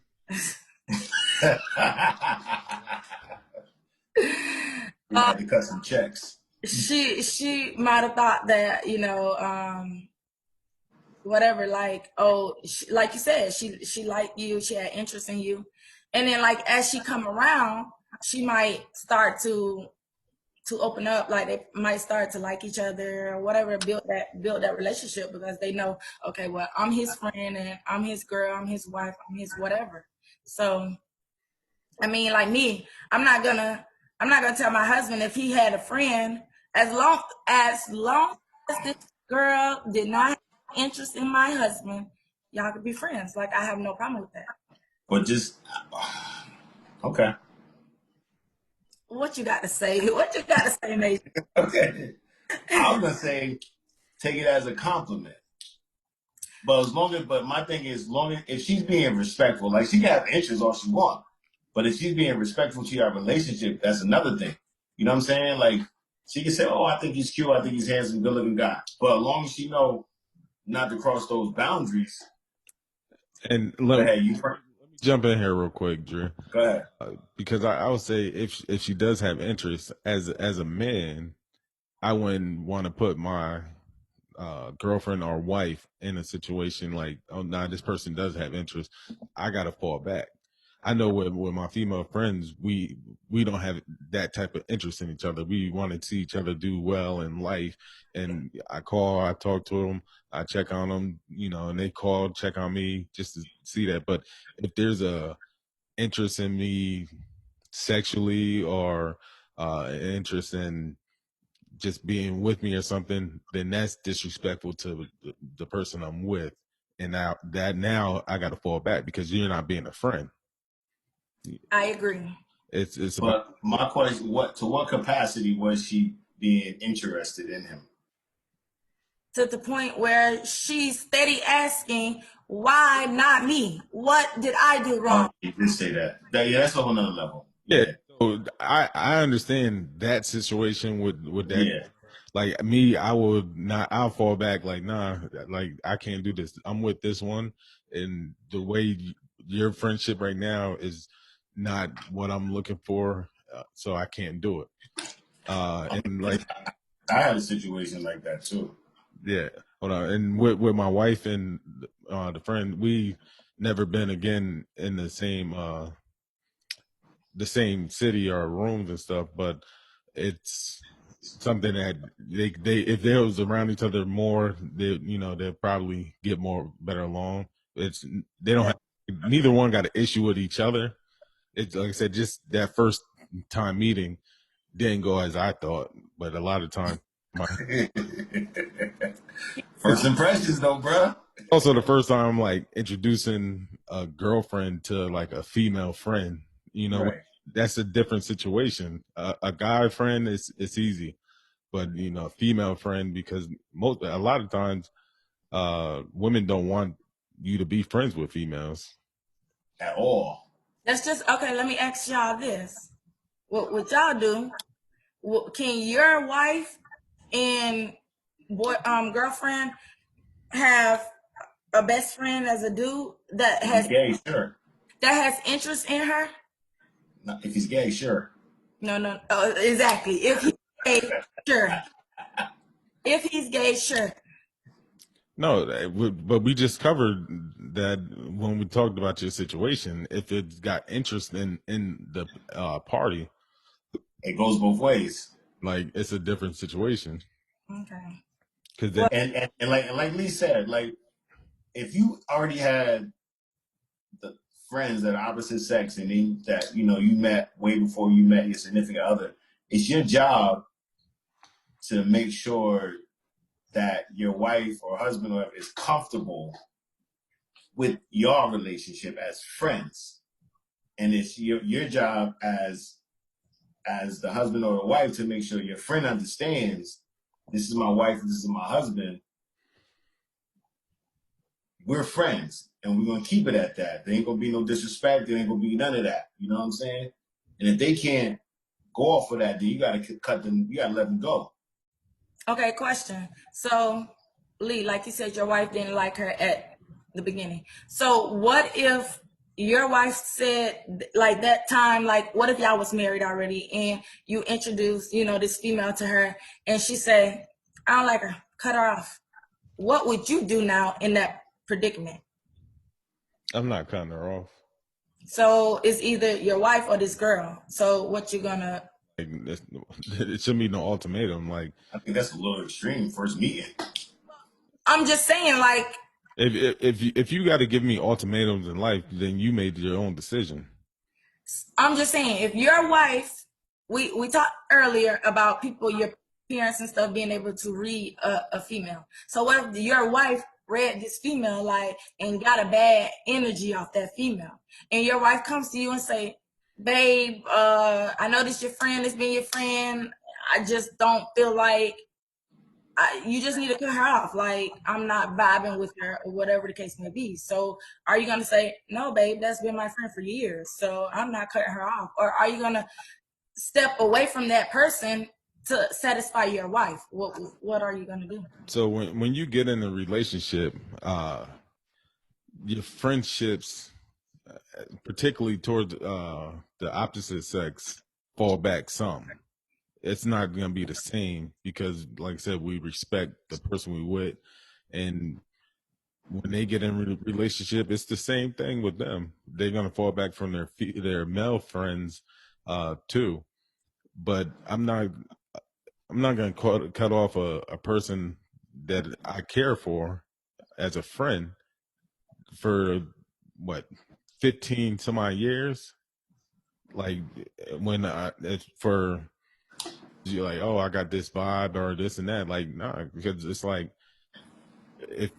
We had to cut some checks.
She might have thought that, whatever, like, like you said, she liked you, she had interest in you. And then like as she come around, she might start to open up, like they might start to like each other or whatever, build that relationship because they know, okay, well, I'm his friend and I'm his girl, I'm his wife, I'm his whatever. So I mean, like me, I'm not gonna tell my husband if he had a friend, as long as this girl did not have interest in my husband, y'all could be friends. Like, I have no problem with that.
But just okay.
What you got to say? What you got to say, Mason?
Okay. I was gonna say take it as a compliment. But my thing is, long as if she's being respectful, like she can have interest all she wants, but if she's being respectful to your relationship, that's another thing. You know what I'm saying? Like she can say, "Oh, I think he's cute. I think he's handsome, good looking guy," but as long as she know not to cross those boundaries.
And
Go ahead, you
let me jump in here real quick, Drew.
go ahead.
Because I would say if she does have interest as a man, I wouldn't want to put my girlfriend or wife in a situation like, oh, nah, this person does have interest. I gotta fall back. I know with my female friends, we don't have that type of interest in each other. We want to see each other do well in life, and I call, I talk to them, I check on them, and they call, check on me just to see that. But if there's a interest in me sexually or interest in just being with me or something, then that's disrespectful to the person I'm with. And now I got to fall back because you're not being a friend.
I agree.
It's about.
But my question: what capacity was she being interested in him?
To the point where she's steady asking, why not me? What did I do wrong?
You did say that. Yeah, that's a whole nother level.
Yeah.
Yeah,
So I understand that situation with that.
yeah.
Like me, I would not. I'll fall back. Like, nah. Like, I can't do this. I'm with this one, and the way your friendship right now is not what I'm looking for. So I can't do it. And like,
I had a situation like that too.
yeah, hold on. And with my wife and the friend, we never been again in the same city or rooms and stuff. But it's something that they if they was around each other more, they'll probably get better along. It's they don't have neither one got an issue with each other. It's like I said, just that first time meeting didn't go as I thought, but a lot of times
First impressions, though, bruh.
also the first time like introducing a girlfriend to like a female friend,
Right.
that's a different situation. A guy friend it's easy, but a female friend, because a lot of times women don't want you to be friends with females.
At all.
That's just okay. Let me ask y'all this: what y'all do? Can your wife and girlfriend have a best friend as a dude that
If he's
has
gay, sure.
interest in her?
No, if he's gay, sure.
No. Exactly. If he's gay, sure. If he's gay, sure.
No, but we just covered that when we talked about your situation. If it's got interest in the party,
It goes both ways.
like, it's a different situation.
Okay.
Because then,
And like Lee said, like if you already had the friends that are opposite sex and then that you met way before you met your significant other, it's your job to make sure that your wife or husband or whatever is comfortable with your relationship as friends. And it's your job as the husband or the wife to make sure your friend understands this is my wife, this is my husband. We're friends and we're gonna keep it at that. There ain't gonna be no disrespect, there ain't gonna be none of that. You know what I'm saying? And if they can't go off of that, then you gotta cut them, you gotta let them go.
Okay, question. So, Lee, like you said, your wife didn't like her at the beginning. So, what if your wife said, like that time, like, what if y'all was married already and you introduced, this female to her, and she said, I don't like her, cut her off. What would you do now in that predicament?
I'm not cutting her off.
So, it's either your wife or this girl. So, what you gonna?
Like, it shouldn't be no ultimatum. Like,
I think that's a little extreme first meeting.
I'm just saying, like,
if you got to give me ultimatums in life, then you made your own decision.
I'm just saying, if your wife, we talked earlier about people, your parents and stuff, being able to read a female. So what if your wife read this female like and got a bad energy off that female, and your wife comes to you and say, babe, I know this your friend, it's been your friend, I just don't feel like you just need to cut her off. Like, I'm not vibing with her, or whatever the case may be. So, are you gonna say, no, babe, that's been my friend for years, so I'm not cutting her off? Or are you gonna step away from that person to satisfy your wife? What are you gonna do?
So when you get in a relationship, your friendships, particularly towards the opposite sex, fall back some. It's not going to be the same because, like I said, we respect the person we with, and when they get in a relationship, it's the same thing with them. They're going to fall back from their male friends too. But I'm not going to cut off a person that I care for as a friend for what 15 some odd years. Like when it's for you're like, oh, I got this vibe or this and that. Like, nah, because it's like, if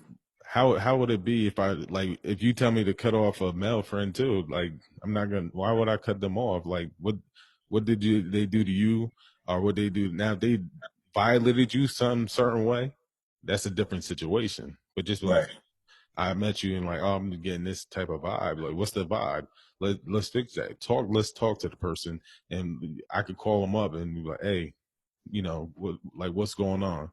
how would it be if I like if you tell me to cut off a male friend too? Like, I'm not gonna. Why would I cut them off? Like, what did they do to you, or what they do now? If they violated you some certain way, that's a different situation. But just like
Right.
I met you and like, oh, I'm getting this type of vibe. Like, what's the vibe? Let's fix that. Let's talk to the person, and I could call them up and be like, hey, what's going on?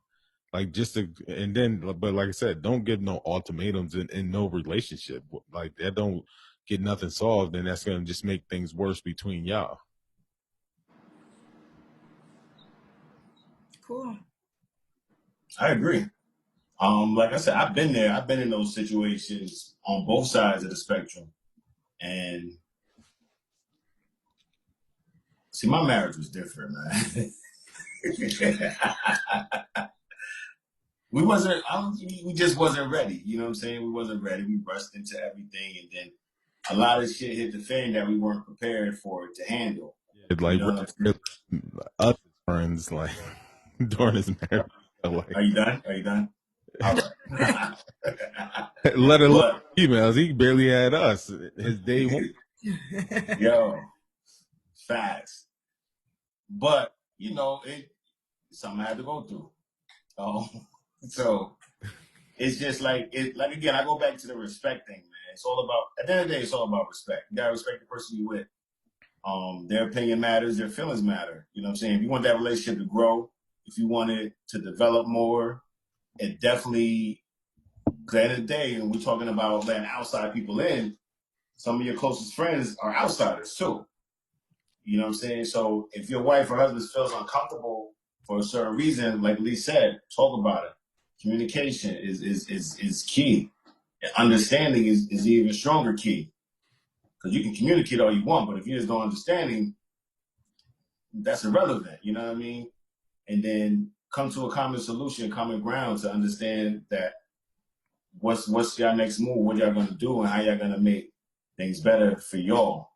Like, just to, and then, but like I said, don't give no ultimatums in no relationship. Like that, don't get nothing solved, and that's gonna just make things worse between y'all.
Cool.
I agree. Like I said, I've been there. I've been in those situations on both sides of the spectrum. And see, my marriage was different, man. We just wasn't ready. You know what I'm saying? We wasn't ready. We rushed into everything, and then a lot of shit hit the fan that we weren't prepared for it to handle. You
Like
know what I'm saying?
us as friends, like during his marriage, like
Are you done? Are you done? All right.
let alone
But
emails, he barely had us. His day one.
yo, facts. But it's something I had to go through. Um, so it's just like it. Like again, I go back to the respect thing, man. It's all about. At the end of the day, it's all about respect. You gotta respect the person you with. Their opinion matters. Their feelings matter. You know what I'm saying? If you want that relationship to grow, if you want it to develop more, it definitely. Because at the end of the day, when we're talking about letting outside people in, some of your closest friends are outsiders too. You know what I'm saying? So if your wife or husband feels uncomfortable for a certain reason, like Lee said, talk about it. Communication is key. And understanding is even stronger key. Because you can communicate all you want, but if you just don't understanding, that's irrelevant. You know what I mean? And then come to a common solution, common ground to understand that what's your next move, what y'all gonna do, and how y'all gonna make things better for y'all.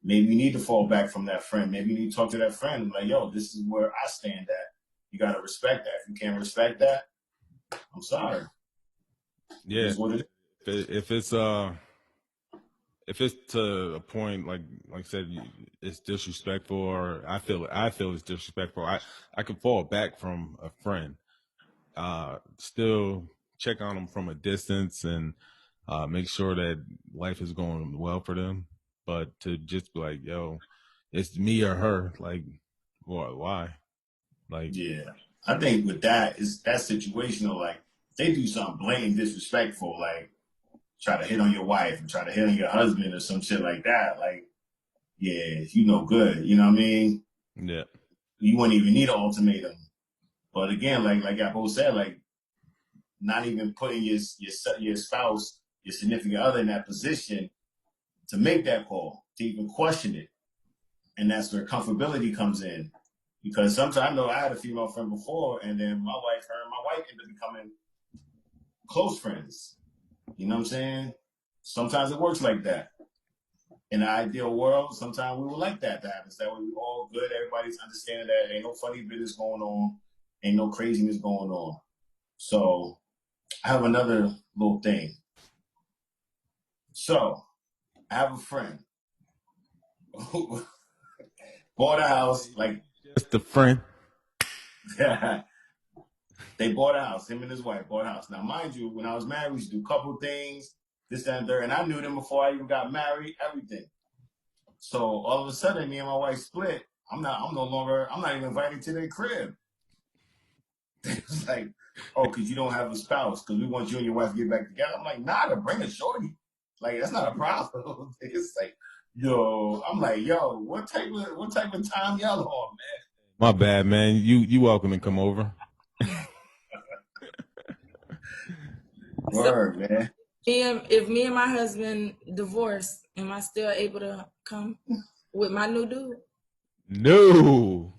Maybe you need to fall back from that friend. Maybe you need to talk to that friend like, yo, this is where I stand at. You gotta respect that. If you can't respect that, I'm sorry.
Yeah,
It's what it is.
if it's to a point like I said, it's disrespectful, or I feel it's disrespectful. I can fall back from a friend, still check on them from a distance and make sure that life is going well for them. But to just be like, yo, it's me or her, like, why? Like,
Yeah. I think with that is that situational, like they do something blatant disrespectful, like try to hit on your wife and try to hit on your husband or some shit like that. Like, yeah, you know good. You know what I mean?
yeah,
You wouldn't even need an ultimatum. But again, like I both said, like not even putting your spouse, your significant other in that position to make that call, to even question it. And that's where comfortability comes in. Because sometimes I know I had a female friend before, and then her and my wife ended up becoming close friends. You know what I'm saying? Sometimes it works like that. In an ideal world, sometimes we would like that to happen. That way we all good, everybody's understanding that ain't no funny business going on, ain't no craziness going on. So I have another little thing. So I have a friend who bought a house. Like
Just a friend.
they bought a house. Him and his wife bought a house. Now, mind you, when I was married, we used to do a couple things, this, that, and third. And I knew them before I even got married. Everything. So all of a sudden, me and my wife split. I'm not even invited to their crib. It's like, oh, because you don't have a spouse, because we want you and your wife to get back together. I'm like, nah, to bring a shorty. Like, that's not a problem. It's like, I'm like, yo, what type of time y'all on, man?
My bad, man. You welcome to come over.
Word, man.
If me and my husband divorce, am I still able to come with my new dude?
No.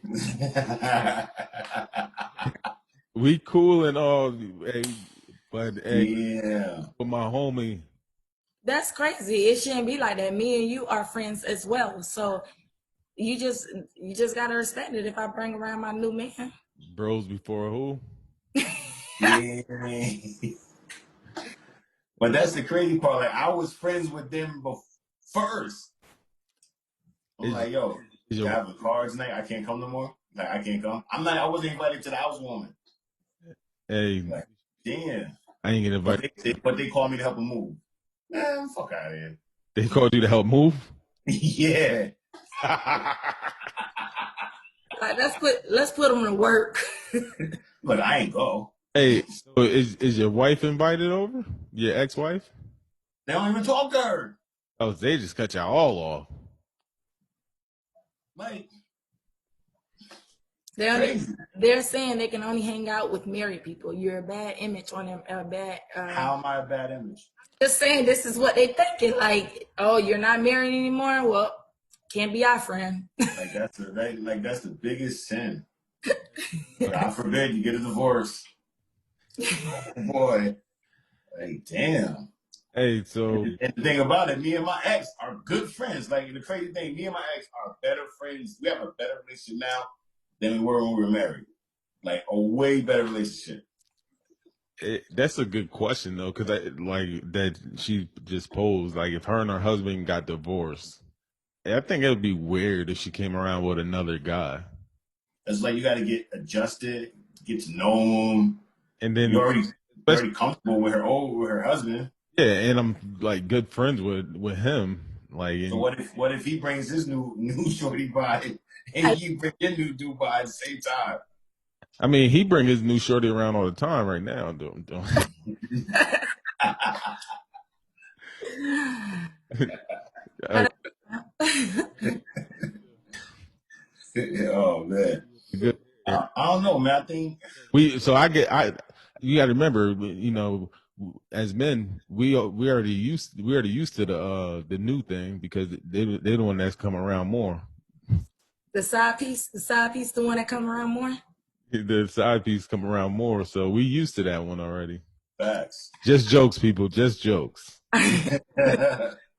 We cool and all, but
Yeah.
for my homie,
That's crazy. It shouldn't be like that. Me and you are friends as well. So you just gotta respect it if I bring around my new man.
bros before who?
Yeah. But that's the crazy part. Like, I was friends with them first. I'm like, yo,
Is
you
your
have a car tonight? I can't come no more. Like, I can't come. I wasn't invited to the housewarming.
hey?
Like, damn.
I ain't gonna invite.
But they called me to help them move. Man, fuck out of here.
They called you to help move.
Yeah.
Like let's put them to work.
Look, I ain't go.
Hey, so is your wife invited over? Your ex-wife?
They don't even talk to her.
Oh, they just cut y'all all off.
Like,
They're saying they can only hang out with married people. You're a bad image on them.
how am I a bad image?
Just saying, this is what they thinking. Like, oh, you're not married anymore. Well, can't be our friend.
Like that's the biggest sin. God forbid you get a divorce. Oh boy. Like, damn.
Hey, so
And the thing about it, me and my ex are good friends. Like, the crazy thing, me and my ex are better friends. We have a better relationship now than we were when we were married. Like, a way better relationship.
that's a good question though, because like that she just posed. Like, if her and her husband got divorced, I think it would be weird if she came around with another guy.
It's like you got to get adjusted, get to know him.
And then,
You're already comfortable with her husband.
yeah, and I'm like good friends with him. Like,
So what if he brings his new shorty by and you bring your new dude by at the same time?
I mean, he bring his new shorty around all the time right now.
Oh man,
Good.
I don't know, man. I think
You got to remember, as men, we already used to the new thing because they're the one that's come around more.
The side piece, the one that come around more.
The side piece come around more, so we used to that one already.
facts.
Just jokes, people. Just jokes.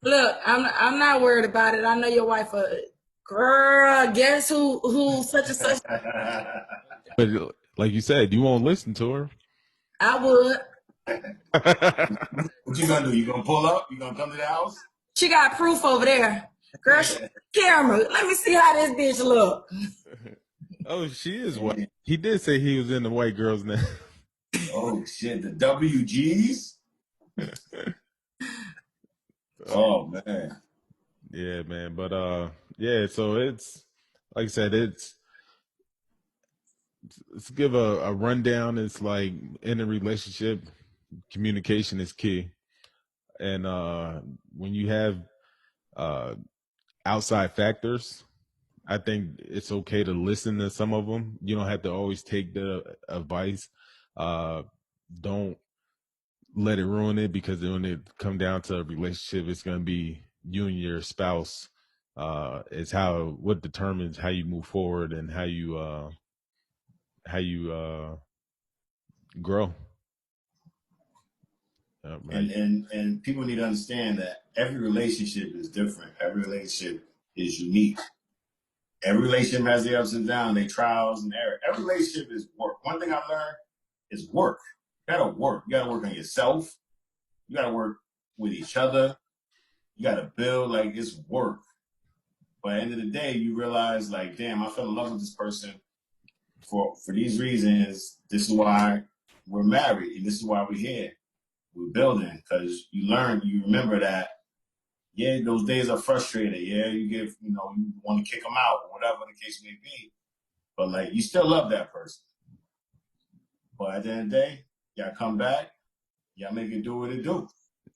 Look, I'm not worried about it. I know your wife. Girl, guess who such and such.
But like you said, you won't listen to her.
I would.
What you gonna do? You gonna pull up? You gonna come to the house?
She got proof over there. Girl, camera. Let me see how this bitch look.
Oh, she is white. He did say he was in the white girl's name.
Oh shit, the WGs. Oh man.
Yeah, man. But yeah. So it's like I said, let's give a rundown. It's like in a relationship, communication is key, and when you have outside factors, I think it's okay to listen to some of them. You don't have to always take the advice. Don't let it ruin it, because when it come down to a relationship, it's going to be you and your spouse. It's what determines how you move forward and how you grow. Right.
And people need to understand that every relationship is different. Every relationship is unique. Every relationship has their ups and downs, their trials and errors. Every relationship is work. One thing I learned is work. gotta work. You gotta work on yourself. You gotta work with each other. You gotta build. Like, it's work. But at the end of the day, you realize, like, damn, I fell in love with this person for these reasons. This is why we're married, and this is why we're here. We're building, because you remember that. Yeah, those days are frustrated. Yeah, you want to kick them out, or whatever the case may be. But like, you still love that person. But at the end of the day, y'all come back, y'all make it do what it do.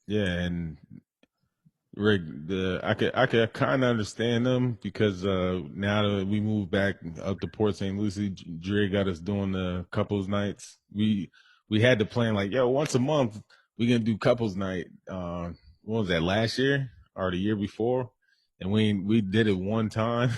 Yeah, and Rick, I could kind of understand them because now that we moved back up to Port St. Lucie, Drea got us doing the couples nights. We had to plan like, yo, once a month we gonna do couples night. What was that, last year or the year before? And we did it one time.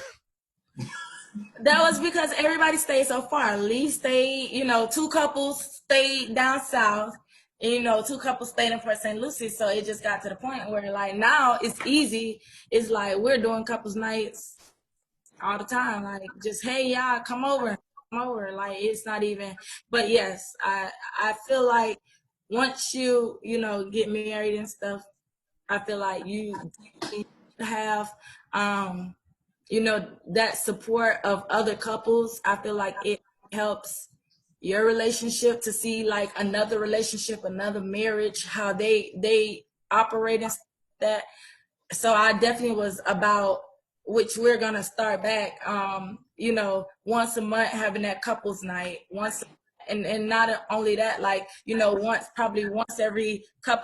That was because everybody stayed so far. Lee stayed, 2 couples stayed down south, and, 2 couples stayed in Port St. Lucie. So it just got to the point where, like, now it's easy. It's like we're doing couples nights all the time. Like, just, hey, y'all, come over. Like, it's not even. But yes, I feel like once you, get married and stuff, I feel like you have that support of other couples. I feel like it helps your relationship to see like another relationship, another marriage, how they operate and stuff like that. So I definitely was about, which we're gonna start back, once a month having that couples night, and not only that, like, probably once every once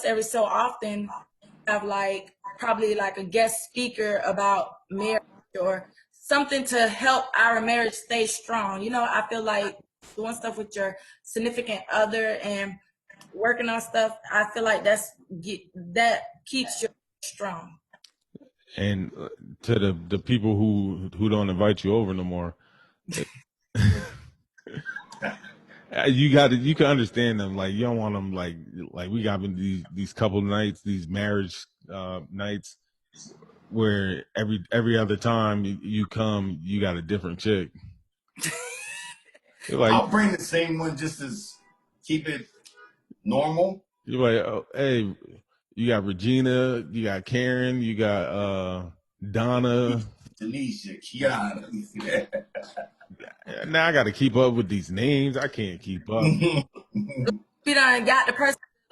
every so often, have like probably like a guest speaker about marriage or something to help our marriage stay strong. I feel like doing stuff with your significant other and working on stuff, I feel like that keeps you strong.
And to the people who don't invite you over no more, you can understand them. Like, you don't want them like we got these couple nights, these marriage nights, where every other time you come, you got a different chick. You're like,
I'll bring the same one just as keep it normal.
you're like, oh, hey, you got Regina, you got Karen, you got Donna.
Denisha, Kiana.
Now I got to keep up with these names. I can't keep up.
We done got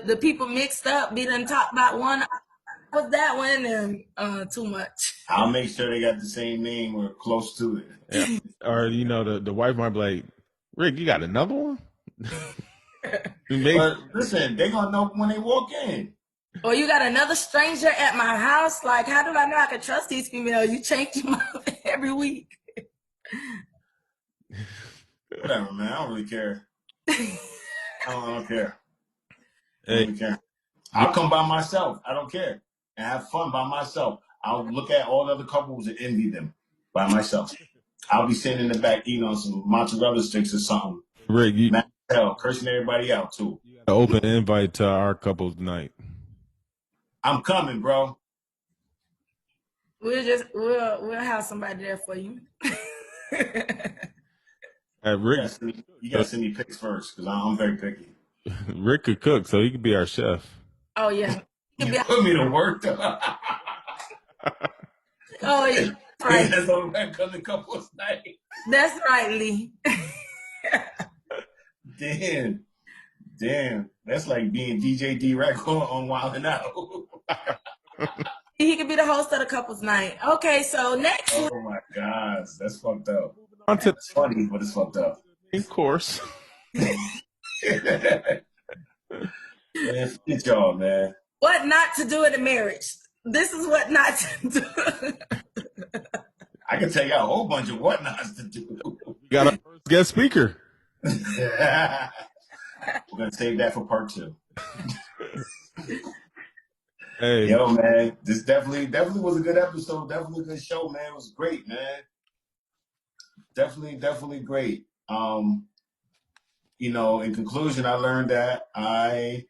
the people mixed up. We done talked about one. Was that one and too much?
I'll make sure they got the same name or close to it.
Yeah. Or the wife might be like, Rick, you got another one?
But listen, they gonna know when they walk in.
Or you got another stranger at my house? Like, how do I know I can trust these females? You change them up every week.
Whatever, man. I don't really care. I don't care. I
Hey,
don't really care. I'll come by myself. I don't care. And have fun by myself. I'll look at all the other couples and envy them by myself. I'll be sitting in the back eating on some mozzarella sticks or something.
Rick, you
Mad as hell, cursing everybody out too.
got an open invite to our couples night.
I'm coming, bro.
We'll have somebody there for you.
Rick,
You gotta send me pics first, because I'm very picky.
Rick could cook, so he could be our chef.
Oh yeah.
You put me to work though.
Oh yeah. Right.
That's all that comes to couples night.
That's right, Lee.
Damn. That's like being DJ D-Rec on Wild 'N Out.
He could be the host of the couples night. Okay, so next.
Oh my gosh, that's fucked up.
On to
It's funny, but it's fucked up.
of course.
Man, forget y'all, man.
What not to do in a marriage. This is what not to do.
I can tell you a whole bunch of what nots to do.
We got our first guest speaker.
We're gonna save that for part 2.
Hey,
Yo, man, this definitely was a good episode. Definitely a good show, man. It was great, man. Definitely great. In conclusion, I learned that I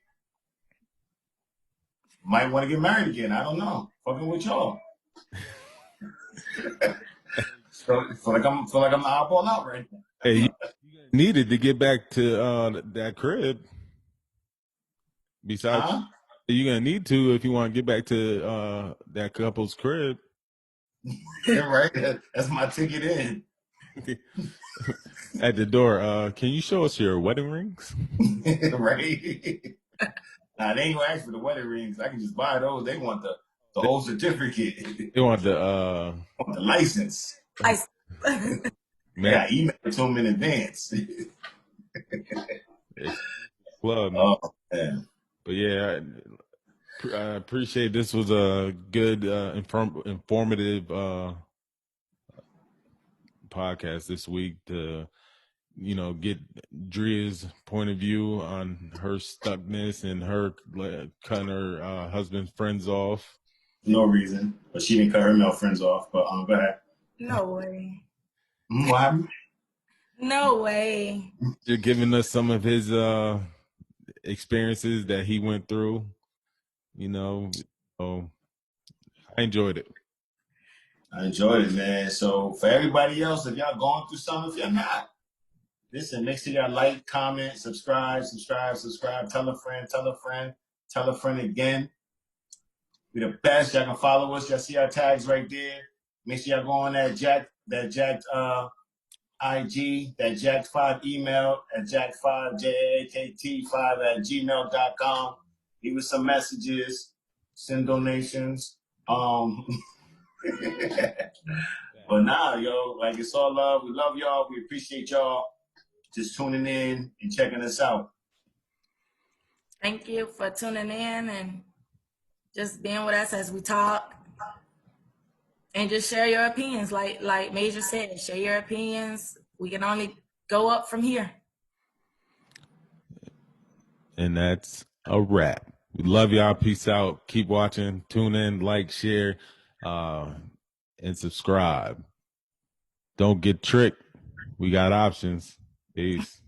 might want to get married again. I don't know. Fucking with y'all. feel like I'm the oddball out right now.
hey, needed to get back to that crib. Besides, you're gonna need to if you want to get back to that couple's crib.
Yeah, right. That's my ticket in.
At the door, can you show us your wedding rings?
Right. Nah, they ain't gonna ask for the wedding rings. I can just buy those. They want the whole certificate.
They want the
Want the license.
I,
Yeah, email it to them in advance.
club.
Oh man.
But yeah, I appreciate this was a good informative podcast this week to get Drea's point of view on her stuckness and her cutting her husband's friends off.
No reason, but she didn't cut her male friends off. But go ahead.
no way.
What happened?
No way.
You're giving us some of his experiences that he went through. So I enjoyed it.
I enjoyed it, man. So for everybody else, if y'all going through something, if you're not, listen, make sure y'all like, comment, subscribe. Tell a friend, tell a friend again. We the best. Y'all can follow us. Y'all see our tags right there. Make sure y'all go on that Jacked IG, that Jacked5 email at Jack5, JAKT5 at gmail.com. Leave us some messages, send donations. But nah, yo, like it's all love. We love y'all. We appreciate y'all just tuning in and checking us out.
Thank you for tuning in and just being with us as we talk. And just share your opinions. Like Major said, share your opinions. We can only go up from here.
And that's a wrap. We love y'all. Peace out. Keep watching. Tune in, like, share, and subscribe. Don't get tricked. We got options. Peace.